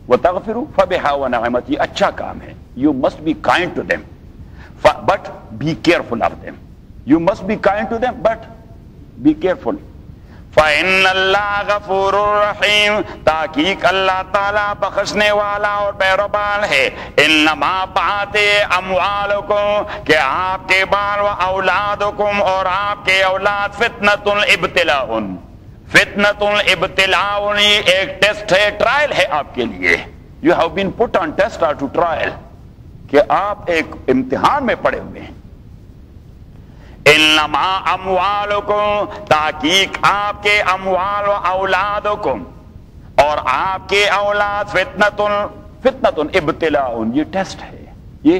وَتَغْفِرُوا فَبِحَا وَنَعِمَتْ، یہ اچھا کام ہے. You must be kind to them, but be careful of them. You must be kind to them, but be careful. فَإِنَّ اللَّهَ غَفُورٌ رَحِيمٌ، تحقیق اللہ تعالیٰ بخشنے والا اور مہربان ہے. انما بات اموالکم، کہ آپ کے بال و اولادکم، اور آپ کے اولاد فتنۃ ابتلاء. فتنۃ ابتلاء، یہ ایک ٹیسٹ ہے، ٹرائل ہے آپ کے لیے. You have been put on test or to trial، کہ آپ ایک امتحان میں پڑے ہوئے ہیں. انما اموالکم، تحقیق آپ کے اموال و اولادکم، اور آپ کے اولاد فتنۃ ابتلاء، یہ ٹیسٹ ہے. یہ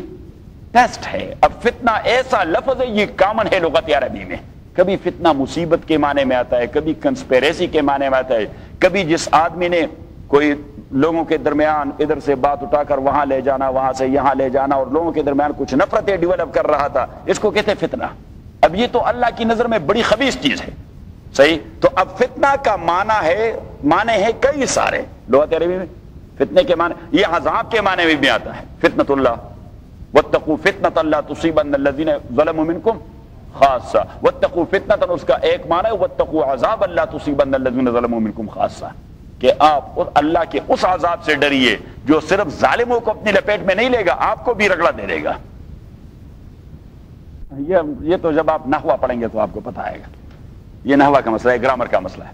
ٹیسٹ ہے. اب فتنہ ایسا لفظ ہے، یہ کامن ہے لغت عربی میں. کبھی فتنہ مصیبت کے معنی میں آتا ہے، کبھی کنسپیریسی کے معنی میں آتا ہے، کبھی جس آدمی نے کوئی لوگوں کے درمیان ادھر سے بات اٹھا کر وہاں لے جانا، وہاں سے یہاں لے جانا، اور لوگوں کے درمیان کچھ نفرتیں ڈیولپ کر رہا تھا، اس کو کہتے ہیں فتنہ. اب یہ تو اللہ کی نظر میں بڑی خبیث چیز ہے. صحیح. تو اب فتنہ کا معنی ہے کئی سارے لغت عربی میں. فتنے کے معنی یہ عذاب کے معنی میں بھی آتا ہے. فتنۃ اللہ، واتقوا فتنۃ لا تصیبن الذین ظلموا منکم خاصہ. واتقوا فتنۃ، اس کا ایک معنی ہے واتقوا عذاب لا تصیبن الذین ظلموا منکم خاصہ، کہ آپ اللہ کے اس عذاب سے ڈریے جو صرف ظالموں کو اپنی لپیٹ میں نہیں لے گا، آپ کو بھی رگڑا دے گا. یہ تو جب آپ نحوہ پڑھیں گے تو آپ کو پتہ آئے گا. یہ نحوہ کا مسئلہ ہے، گرامر کا مسئلہ ہے.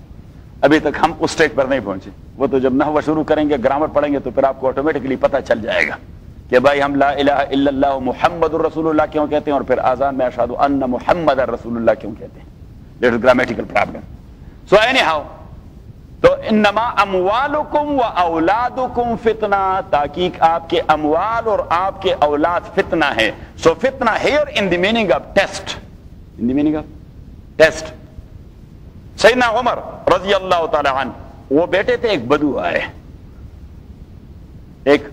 ابھی تک ہم اس سٹیج پر نہیں پہنچے. وہ تو جب نحوہ شروع کریں گے، گرامر پڑھیں گے، تو پھر آپ کو آٹومیٹکلی پتہ چل جائے گا کہ بھائی ہم لا الہ الا اللہ محمد الرسول اللہ کیوں کہتے ہیں، اور پھر آذان میں اشہد ان محمد الرسول اللہ کیوں کہتے ہیں. That is grammatical problem. So any how, تو انما اموالکم و اولادکم فتنہ، تحقیق آپ کے اموال اور آپ کے اولاد فتنہ ہے. سو فتنہ here in the meaning of test. In the meaning of test. سیدنا عمر رضی اللہ تعالی عنہ، وہ بیٹے تھے، ایک بدو آئے، ایک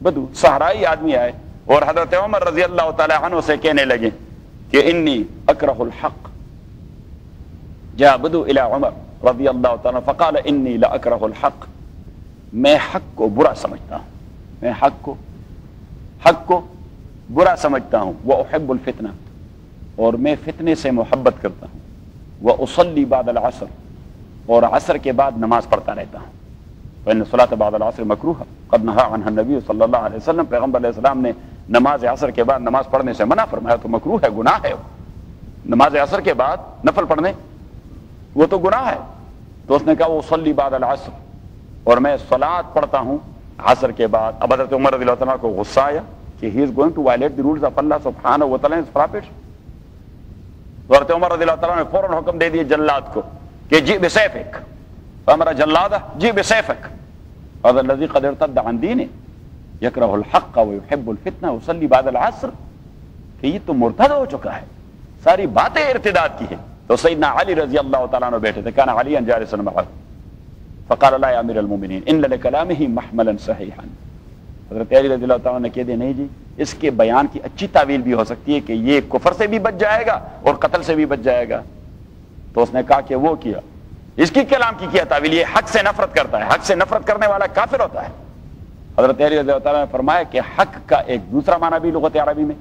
بدو صحرائی آدمی آئے، اور حضرت عمر رضی اللہ تعالی عنہ سے کہنے لگے کہ انی اکرہ الحق. جاء بدو الی عمر رضی اللہ تعالیٰ فقال انی لا اکرہ الحق، میں حق کو برا سمجھتا ہوں، میں حق کو برا سمجھتا ہوں. وأحب الفتنہ، اور میں فتنے سے محبت کرتا ہوں. وأصلی بعد العصر، اور عصر کے بعد نماز پڑھتا رہتا ہوں. فإن الصلاة بعد العصر مکروہ قد نہا عنہ النبی صلی اللہ علیہ وسلم، پیغمبر علیہ السلام نے نماز عصر کے بعد نماز پڑھنے سے منع فرمایا. تو مکروہ ہے، گناہ ہے. نماز عصر کے بعد نفل پڑھنے وہ تو گناہ ہے. تو اس نے کہا وہ صلی بعد العصر، اور میں صلاۃ پڑھتا ہوں عصر کے بعد. اب حضرت عمر رضی اللہ عنہ کو غصہ آیا کہ he is going to violate the rules of اللہ سبحانہ و تعالی ہز پراپٹ. حضرت عمر رضی اللہ عنہ نے فوراً حکم دے دیا جلاد کو کہ جی بسیفک، فامر جلادہ جی بسیفک هذا الذي قد ارتد عن دینه یکرہ الحق ویحب الفتنہ وصلی بعد العصر، کہ یہ تو مرتد ہو چکا ہے، ساری باتیں ارتداد کی ہے. تو سیدنا علی رضی اللہ تعالیٰ عنہ بیٹھے تھے، کان علی جالسا معه فقال لا یا امیر المؤمنین ان لکلامہ محملا صحیحا. حضرت علی رضی اللہ تعالیٰ نے کہہ دیا نہیں جی، اس کے بیان کی اچھی تعویل بھی ہو سکتی ہے کہ یہ کفر سے بھی بچ جائے گا اور قتل سے بھی بچ جائے گا. تو اس نے کہا کہ وہ کیا، اس کی کلام کی کیا تعویل، یہ حق سے نفرت کرتا ہے، حق سے نفرت کرنے والا کافر ہوتا ہے. حضرت علی رضی اللہ تعالیٰ نے فرمایا کہ حق کا ایک دوسرا معنی بھی لغت عربی میں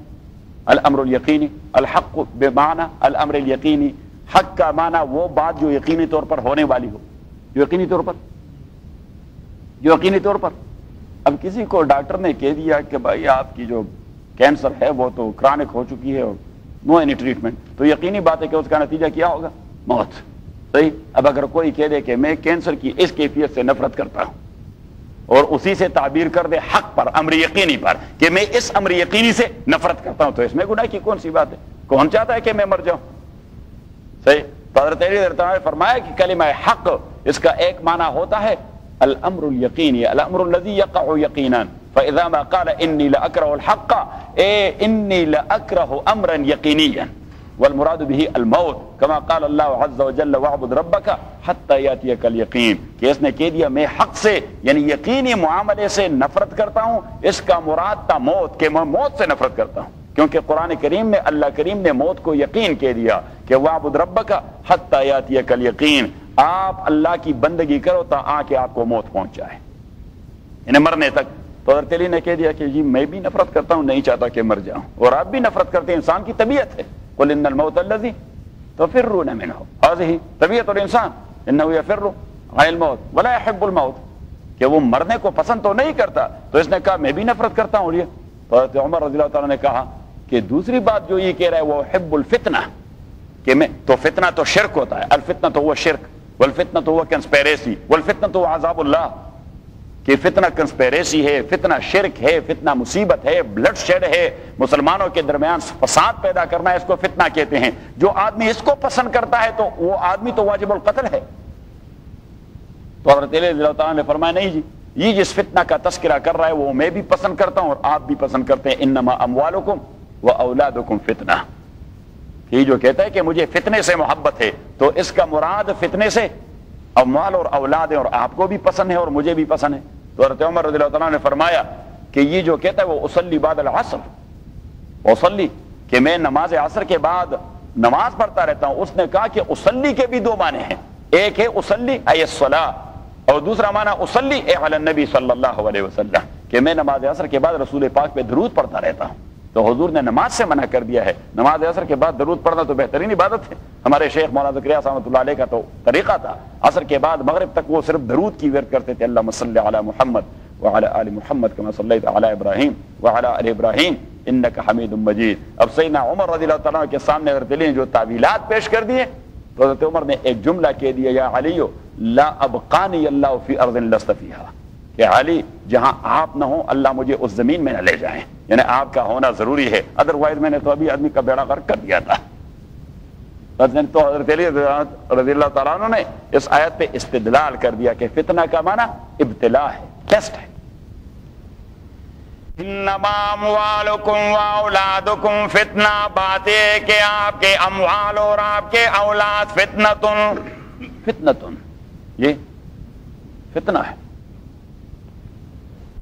الامر الیقینی، الحق بمعنی الامر الیقینی. حق کا معنی وہ بات جو یقینی طور پر ہونے والی ہو، جو یقینی طور پر. اب کسی کو ڈاکٹر نے کہہ دیا کہ بھائی آپ کی جو کینسر ہے وہ تو کرانک ہو چکی ہے اور نو اینی ٹریٹمنٹ، تو یقینی بات ہے کہ اس کا نتیجہ کیا ہوگا، موت. صحیح. اب اگر کوئی کہہ دے کہ میں کینسر کی اس کیفیت سے نفرت کرتا ہوں، اور اسی سے تعبیر کر دے حق پر، امر یقینی پر، کہ میں اس امر یقینی سے نفرت کرتا ہوں، تو اس میں گناہ کی کون سی بات ہے؟ کون چاہتا ہے کہ میں مر جاؤں؟ صحیح. تو حضرت علی رضی اللہ عنہ نے فرمایا کہ کلمہ حق اس کا ایک معنی ہوتا ہے الامر الیقینی، الامر الذی یقع یقینا، فاذا ما قال انی لاکرہ الحق اے انی لاکرہ امرا یقینیا، والمراد به الموت كما قال اللہ عز وجل واعبد ربک حتی یاتیک الیقین، کہ اس نے کہہ دیا میں حق سے یعنی یقینی معاملے سے نفرت کرتا ہوں، اس کا مراد تھا موت، کہ میں موت سے نفرت کرتا ہوں، کیونکہ قرآن کریم میں اللہ کریم نے موت کو یقین کہہ دیا کہ واعبد ربک حتی یاتیک الیقین، آپ اللہ کی بندگی کرو تا آ کے آپ کو موت پہنچ جائے، یعنی مرنے تک. تو حضرت علی نے کہہ دیا کہ جی میں بھی نفرت کرتا ہوں، نہیں چاہتا کہ مر جاؤں، اور آپ بھی نفرت کرتے ہیں، انسان کی طبیعت ہے. قل ان الموت الذی تفرون منہ، هذه طبیعت الانسان انه يفر عن الموت ولا يحب الموت، کہ وہ مرنے کو پسند تو نہیں کرتا. تو اس نے کہا میں بھی نفرت کرتا ہوں. یہ تو حضرت عمر رضی اللہ تعالیٰ نے کہا کہ دوسری بات جو یہ کہہ رہا ہے وہ حب الفتنہ، کہ میں تو فتنہ تو شرک ہوتا ہے، الفتنہ تو وہ شرک، والفتنہ تو وہ کنسپیریسی، والفتنہ تو عذاب اللہ، کہ فتنہ کنسپیریسی ہے، فتنہ شرک ہے، فتنہ مصیبت ہے، بلڈ شیڈ ہے، مسلمانوں کے درمیان فساد پیدا کرنا ہے، اس کو فتنہ کہتے ہیں. جو آدمی اس کو پسند کرتا ہے تو وہ آدمی تو واجب القتل ہے. تو حضرت علی رضی اللہ تعالیٰ نے فرمایا نہیں جی، یہ جس فتنہ کا تذکرہ کر رہا ہے وہ میں بھی پسند کرتا ہوں اور آپ بھی پسند کرتے ہیں. انما اموالکم و اولادکم فتنہ، یہ جو کہتا ہے کہ مجھے فتنے سے محبت ہے تو اس کا مراد فتنے سے اموال اور اولاد ہے، اور آپ کو بھی پسند ہے اور مجھے بھی پسند ہے. تو حضرت عمر رضی اللہ تعالیٰ نے فرمایا کہ یہ جو کہتا ہے وہ اصلی بعد العصر، اصلی کہ میں نماز عصر کے بعد نماز پڑھتا رہتا ہوں. اس نے کہا کہ اصلی کے بھی دو معنی ہیں، ایک ہے اصلی ای الصلاۃ، اور دوسرا معنی اصلی اے علی النبی صلی اللہ علیہ وسلم، کہ میں نماز عصر کے بعد رسول پاک پہ درود پڑھتا رہتا ہوں. تو حضور نے نماز سے منع کر دیا ہے، نماز عصر کے بعد درود پڑھنا تو بہترین عبادت ہے. ہمارے شیخ مولانا زکریا رحمۃ اللہ علیہ کا تو طریقہ تھا، عصر کے بعد مغرب تک وہ صرف درود کی ورد کرتے تھے، اللہم صلی علی محمد وعلی آل محمد کما صلیت علی ابراہیم وعلی آل ابراہیم انک حمید مجید. اب سیدنا عمر رضی اللہ تعالیٰ کے سامنے حضرت علی نے جو تعویلات پیش کر دیے تو حضرت عمر نے ایک جملہ کہہ دیا، یا علی لا ابقانی اللہ فی ارض لست فیہا، کہ علی جہاں آپ نہ ہوں اللہ مجھے اس زمین میں نہ لے جائیں، یعنی آپ کا ہونا ضروری ہے، ادروائز میں نے تو ابھی آدمی کا بیڑا غرق کر دیا تھا. تو حضرت علی رضی اللہ تعالیٰ عنہ نے اس آیت پہ استدلال کر دیا کہ فتنہ کا معنی ابتلا ہے، ٹیسٹ ہے. انما اموالکم و اولادکم فتنہ، بات ہے کہ آپ کے اموال اور آپ کے اولاد فتنتن، فتنتن یہ فتنہ ہے.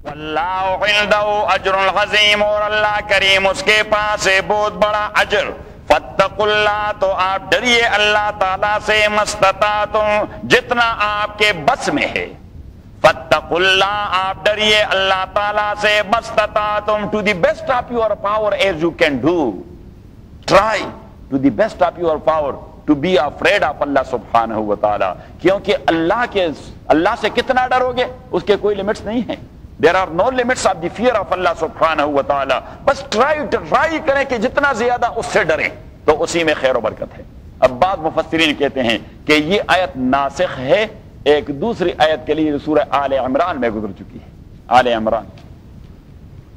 واللہ عندہ اجر عظیم، اور اللہ کریم اس کے پاس ہے بہت بڑا اجر. فاتقوا اللہ، تو آپ ڈریے اللہ تعالیٰ سے، مستطاعتم جتنا آپ کے بس میں ہے. فاتقوا اللہ، آپ ڈریے اللہ تعالیٰ سے، مستطاعتم to the best of your power as you can do. Try to the best of your power to be afraid of اللہ سبحانہ و تعالیٰ، کیونکہ اللہ سے کتنا ڈرو گے اس کے کوئی لمٹس نہیں ہیں. There are no limits of the fear of Allah subhanahu wa ta'ala. بس ٹرائی کریں کہ جتنا زیادہ اس سے ڈریں تو اسی میں خیر و برکت ہے. اب بعض مفسرین کہتے ہیں کہ یہ آیت ناسخ ہے ایک دوسری آیت کے لیے جو سورہ آل عمران میں گزر چکی ہے. آل عمران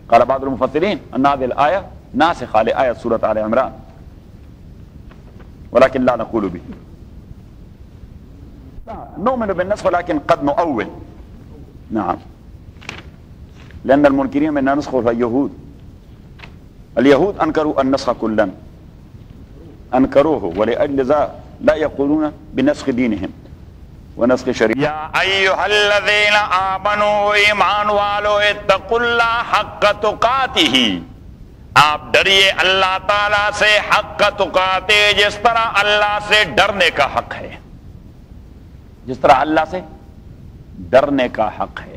قال بعض المفسرین ان هذه الآية ناسخة لآية سورة آل عمران ولكن لا نقول به، نؤمن بالنسخ ولكن قد نؤول. نعم، لأن المنكرين من نسخ اليهود، اليهود أنكروا النسخ كلا، أنكروه، ولأجل ذا لا يقولون بنسخ دينهم ونسخ شريعة. يا أيها الذين آمنوا ایمان والو اتقوا الله حق تقاته، آپ ڈریے اللہ تعالیٰ سے حق تقاتے، جس طرح اللہ سے ڈرنے کا حق ہے، جس طرح اللہ سے ڈرنے کا حق ہے.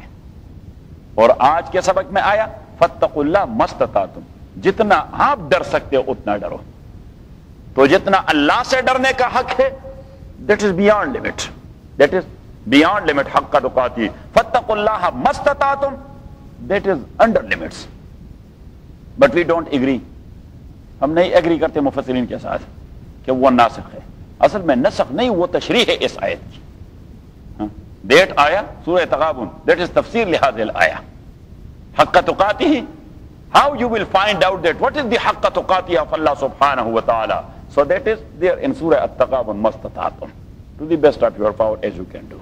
اور آج کے سبق میں آیا فاتقوا اللہ مستطاعتم، جتنا آپ ڈر سکتے ہو اتنا ڈرو. تو جتنا اللہ سے ڈرنے کا حق ہے that is beyond limit, that is beyond limit حق تقاتی. فاتقوا اللہ مستطاعتم that is under limits. But we don't agree, ہم نہیں ایگری کرتے مفسرین کے ساتھ کہ وہ ناسخ ہے. اصل میں نسخ نہیں، وہ تشریح ہے اس آیت کی. That ayah, Surah Taghabun, that is tafsir li hadhihi al-ayah. Haqqa tuqatihi. How you will find out that what is the haqqa tuqatihi of Allah subhanahu wa ta'ala? So that is there in Surah At-Taghabun, mastata'tum. To the best of your power as you can do.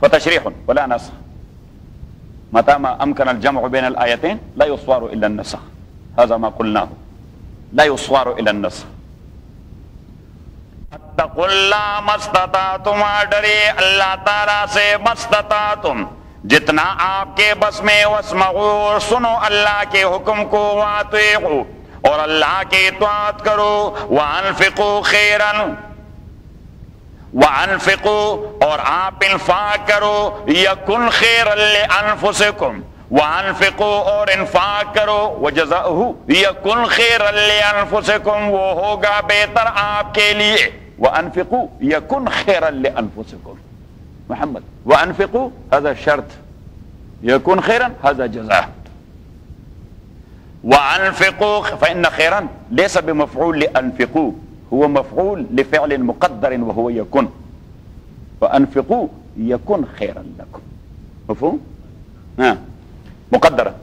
فتشريح ولا نسخ. متى ما أمكن الجمع بين الآيتين لا يصوار إلا النسخ. هذا ما قلناه. لا يصوار إلى النسخ. اتقوا الله ما استطعتم. ڈرے اللہ تعالیٰ سے مستطعتم جتنا آپ کے بس میں. واسمعوا سنو اللہ کے حکم کو. واطیعوا اور اللہ کی اطاعت کرو. وانفقوا خیرا وانفقوا اور آپ انفاق کرو. یکن خیرا لانفسکم وانفقوا اور انفاق کرو. وجزاؤہ یکن خیرا لانفسکم وہ ہوگا بہتر آپ کے لیے. وانفقوا یکن خیرا لانفسکم. محمد وانفقوا هذا شرط. يكون خيرا هذا جزاء. وانفقوا فإن خيرا ليس بمفعول لأنفقوا هو مفعول لفعل مقدر وهو يكن. وانفقوا يكن خيرا لكم. مفهوم؟ مقدرة.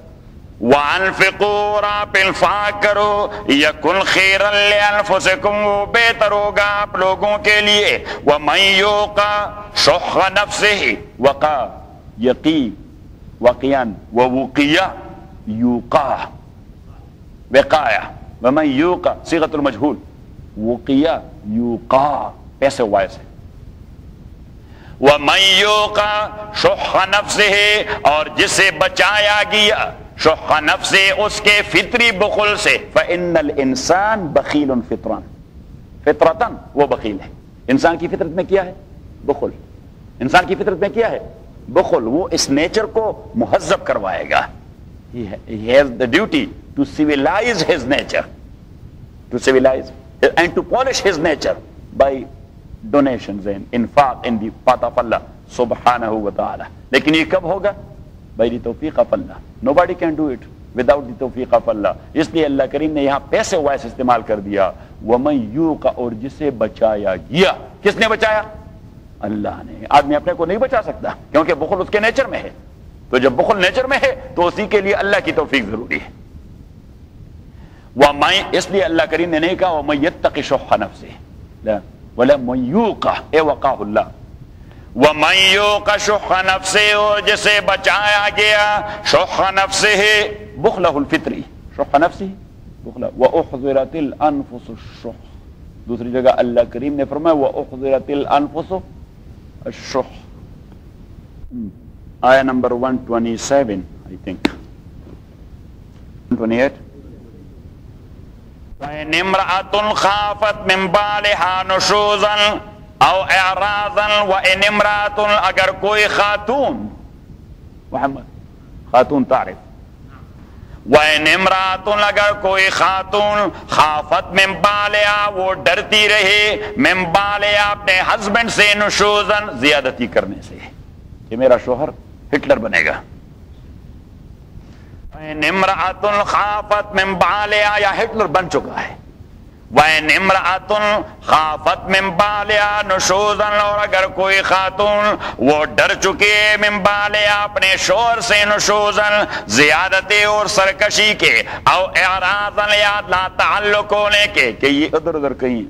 وانفقوا آپ انفاق کرو. یکن خیرا لانفسکم وہ بہتر ہوگا آپ لوگوں کے لیے. ومن یوق شح نفسه وقا یقی وقیان ووقیہ یوقا وقایا. ومن یوق صیغۃ المجہول وقیہ یوقا پیسے وائے سے. ومن یوق شح نفسه اور جسے بچایا گیا شح نفس اس کے فطری بخل سے. فإن الانسان بخیل فطران. فطرتاً وہ بخیل ہے. انسان کی فطرت میں کیا ہے؟ بخل. انسان کی فطرت میں کیا ہے؟ بخل. وہ اس نیچر کو مہذب کروائے گا. He has the duty to civilize his nature, to civilize and to polish his nature by donations and infaq in the path of Allah subhanahu wa ta'ala. لیکن یہ کب ہوگا؟ by the tawfiq of Allah. Nobody can do it without the tawfiq of Allah. اس لیے اللہ کریم نے یہاں پیسے voice استعمال کر دیا. وَمَن يُوقَ اور جسے بچایا گیا. کس نے بچایا؟ اللہ نے. آدمی اپنے کو نہیں بچا سکتا کیونکہ بخل اس کے نیچر میں ہے. تو جب بخل نیچر میں ہے تو اسی کے لیے اللہ کی توفیق ضروری ہے. وَمَن اس لیے اللہ کریم نے نہیں کہا وَمَن يَتَّقِ شُحَّ نَفْسِهِ لا وَلَمَن يُوقَ اے وقاہ اللہ. وَمَن يُوقَ شُحَّ نَفْسِهِ اور جسے بچایا گیا شُحَّ نَفْسِهِ بخلہ الفطری. شُحَّ نَفْسِهِ بخلہ. وَأُحْضِرَتِ الْأَنفُسُ الشُّحَّ. دوسری جگہ اللہ کریم نے فرمایا وَأُحْضِرَتِ الْأَنفُسُ الشُّحَّ. آیا نمبر 127 I think 128. وَإِنِ امْرَأَةٌ خَافَتْ مِنْ بَالِهَا نُشُوزًا او اعراضا. وَإِنِ امْرَأَةٌ اگر کوئی خاتون محمد خاتون تعرف. وَإِنِ امْرَأَةٌ اگر کوئی خاتون خافت من بالها وہ ڈرتی رہے من بالها اپنے ہسبینڈ سے نشوزا زیادتی کرنے سے کہ میرا شوہر ہٹلر بنے گا. وَإِنِ امْرَأَةٌ خافت من بالها یا ہٹلر بن چکا ہے. وَإِنِ امْرَأَةٌ خَافَتْ مِنْ بَالِهَا نُشُوزًا اور اگر کوئی خاتون وہ ڈر چکے من بالها اپنے شوہر سے نشوزاً زیادتی اور سرکشی کے او اعراضاً یا لا تعلق ہونے کے کہ یہ ادھر ادھر کہیں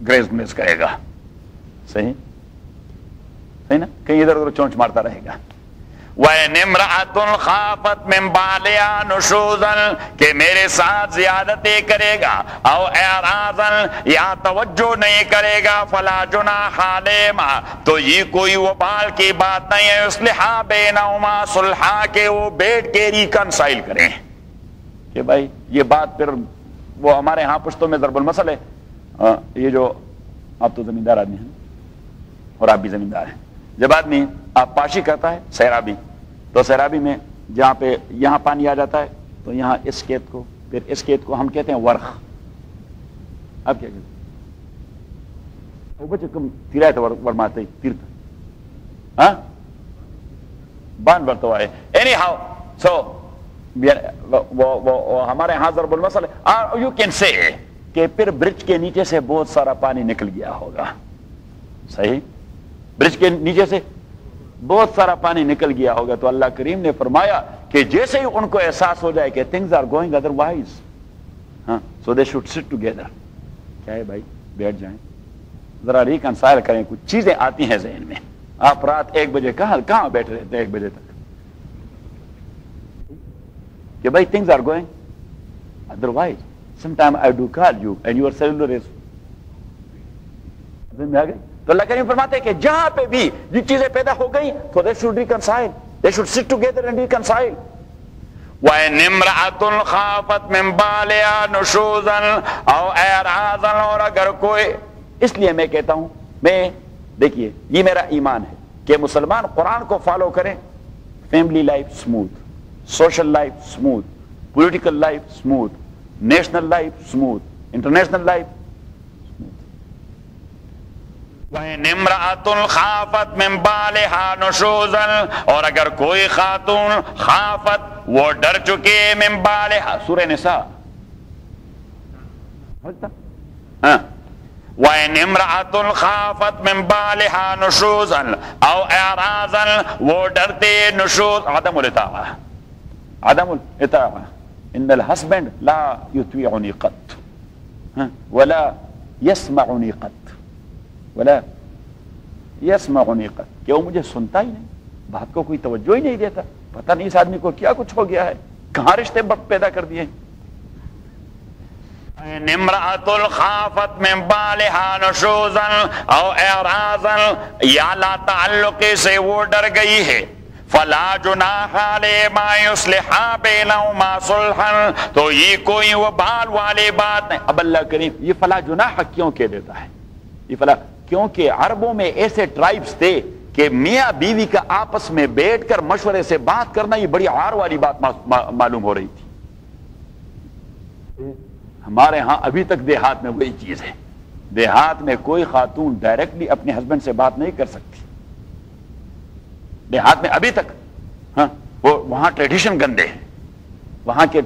گریز ملیز کرے گا. صحیح نا کہیں ادھر ادھر چونچ مارتا رہے گا. وَإِنِ امْرَأَةٌ خَافَتْ مِنْ بَالِهَا نُشُوزًا کہ میرے ساتھ زیادتی کرے گا او اعراضاً یا توجہ نہیں کرے گا فَلَا جُنَاحَ عَلَيْهِمَا تو یہ کوئی وبال کی بات نہیں ہے. اصلحا بینہما صلحا کہ وہ بیٹھ کے ریکنسائل کریں کہ بھائی یہ بات پھر وہ ہمارے ہاں پشتوں میں ضرب المثل ہے. یہ جو آپ تو زمیندار آدمی ہیں اور آپ بھی زمیندار ہیں. جب آدمی آپ پاشی کرتا ہے سیرابی تو سیرابی میں جہاں پہ یہاں پانی آ جاتا ہے تو یہاں اس کھیت کو پھر اس کھیت کو ہم کہتے ہیں ورخ. اب کیا کہتے ہیں وہ بچے کم تیرا ہے تو ورماتے ہی تیرتا بان برتوا ہے. اینی ہاؤ سو وہ ہمارے ہاں ضرب المثل یو کین سے کہ پھر برج کے نیچے سے بہت سارا پانی نکل گیا ہوگا. صحیح, برج کے نیچے سے بہت سارا پانی نکل گیا ہوگا. تو اللہ کریم نے فرمایا کہ جیسے ہی ان کو احساس ہو جائے کہ things are going otherwise, ہاں, so they should sit together. کیا ہے بھائی, بیٹھ جائیں, ذرا ریکنسائل کریں. کچھ چیزیں آتی ہیں ذہن میں. آپ رات 1 بجے کہاں بیٹھے رہتے ہیں 1 بجے تک کہ بھائی things are going otherwise. Sometime I do call you and your cellular is میں آ گئی. تو اللہ کریم فرماتے ہیں کہ جہاں پہ بھی یہ چیزیں پیدا ہو گئی تو they should reconcile, they should sit together and reconcile. وَإِنِ امْرَأَةٌ خَافَتْ مِنْ بَالِهَا نُشُوزًا أَوْ إِعْرَاضًا, اور اگر کوئی, اس لیے میں کہتا ہوں, میں دیکھیے یہ میرا ایمان ہے کہ مسلمان قرآن کو فالو کریں. Family life smooth, social life smooth, political life smooth, national life smooth, international life. وَإِنِ امْرَأَةٌ خَافَتْ مِنْ بَالِهَا نُشُوزًا, اور اگر کوئی خاتون خافت, وہ ڈر چکے, من بالها, سورہ نساء. ہاں, وَإِنِ امْرَأَةٌ خَافَتْ مِنْ بَالِهَا نُشُوزًا أَوْ إِعْرَاضًا, وہ ڈرتے نشوز, عدم الاطاعہ, عدم الاطاعہ. ان الحسبینڈ لا یطیعنی قط ولا یسمعنی قط ولا یسمعنی قط, کہ وہ مجھے سنتا ہی نہیں, بات کو کوئی توجہ ہی نہیں دیتا. پتہ نہیں اس آدمی کو کیا کچھ ہو گیا ہے, کہاں رشتے پیدا کر دیے. امرأة خافت من بالها نشوزا او اعراضا, یا لا تعلق سے وہ ڈر گئی ہے, فلا جناح علیہما یصلحا بینہما صلحا, تو یہ کوئی وبال والی بات نہیں. اب اللہ کریم یہ فلا جناح کیوں کہہ دیتا ہے, یہ فلا, کیونکہ عربوں میں ایسے ٹرائبس تھے کہ میاں بیوی کا آپس میں بیٹھ کر مشورے سے بات کرنا یہ بڑی عار والی بات معلوم ہو رہی تھی. ہمارے ہاں ابھی تک دیہات میں وہی چیز ہے. دیہات میں کوئی خاتون ڈائریکٹلی اپنے ہسبینڈ سے بات نہیں کر سکتی. دیہات میں ابھی تک, ہاں, وہ وہاں ٹریڈیشن گندے ہیں, وہاں کے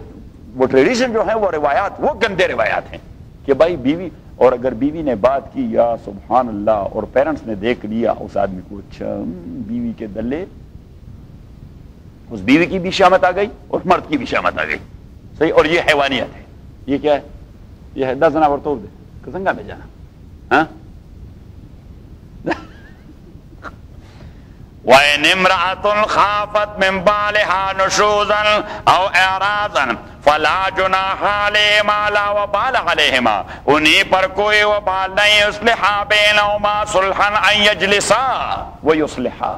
وہ ٹریڈیشن جو ہیں وہ روایات, وہ گندے روایات ہیں کہ بھائی بیوی, اور اگر بیوی نے بات کی, یا سبحان اللہ, اور پیرنٹس نے دیکھ لیا اس آدمی کو, اچھا بیوی کے دلے, اس بیوی کی بھی شامت آ گئی اور مرد کی بھی شامت آ گئی. صحیح, اور یہ حیوانیت ہے. یہ کیا ہے, یہ ہے 10 جناور توڑ دے, کسنگا میں جانا. ہاں, وَإِنِ امْرَأَةٌ خَافَتْ مِنْ بَالِهَا نُشُوزًا أَوْ إِعْرَاضًا فَلَا جُنَاحَ عَلَيْهِمَا لَا وَبَالَ عَلَيْهِمَا, انہیں پر کوئی وبال نہیں, يُصْلِحَا بَيْنَهُمَا صُلْحًا أَنْ يَجْلِسَا وَيُصْلِحَا.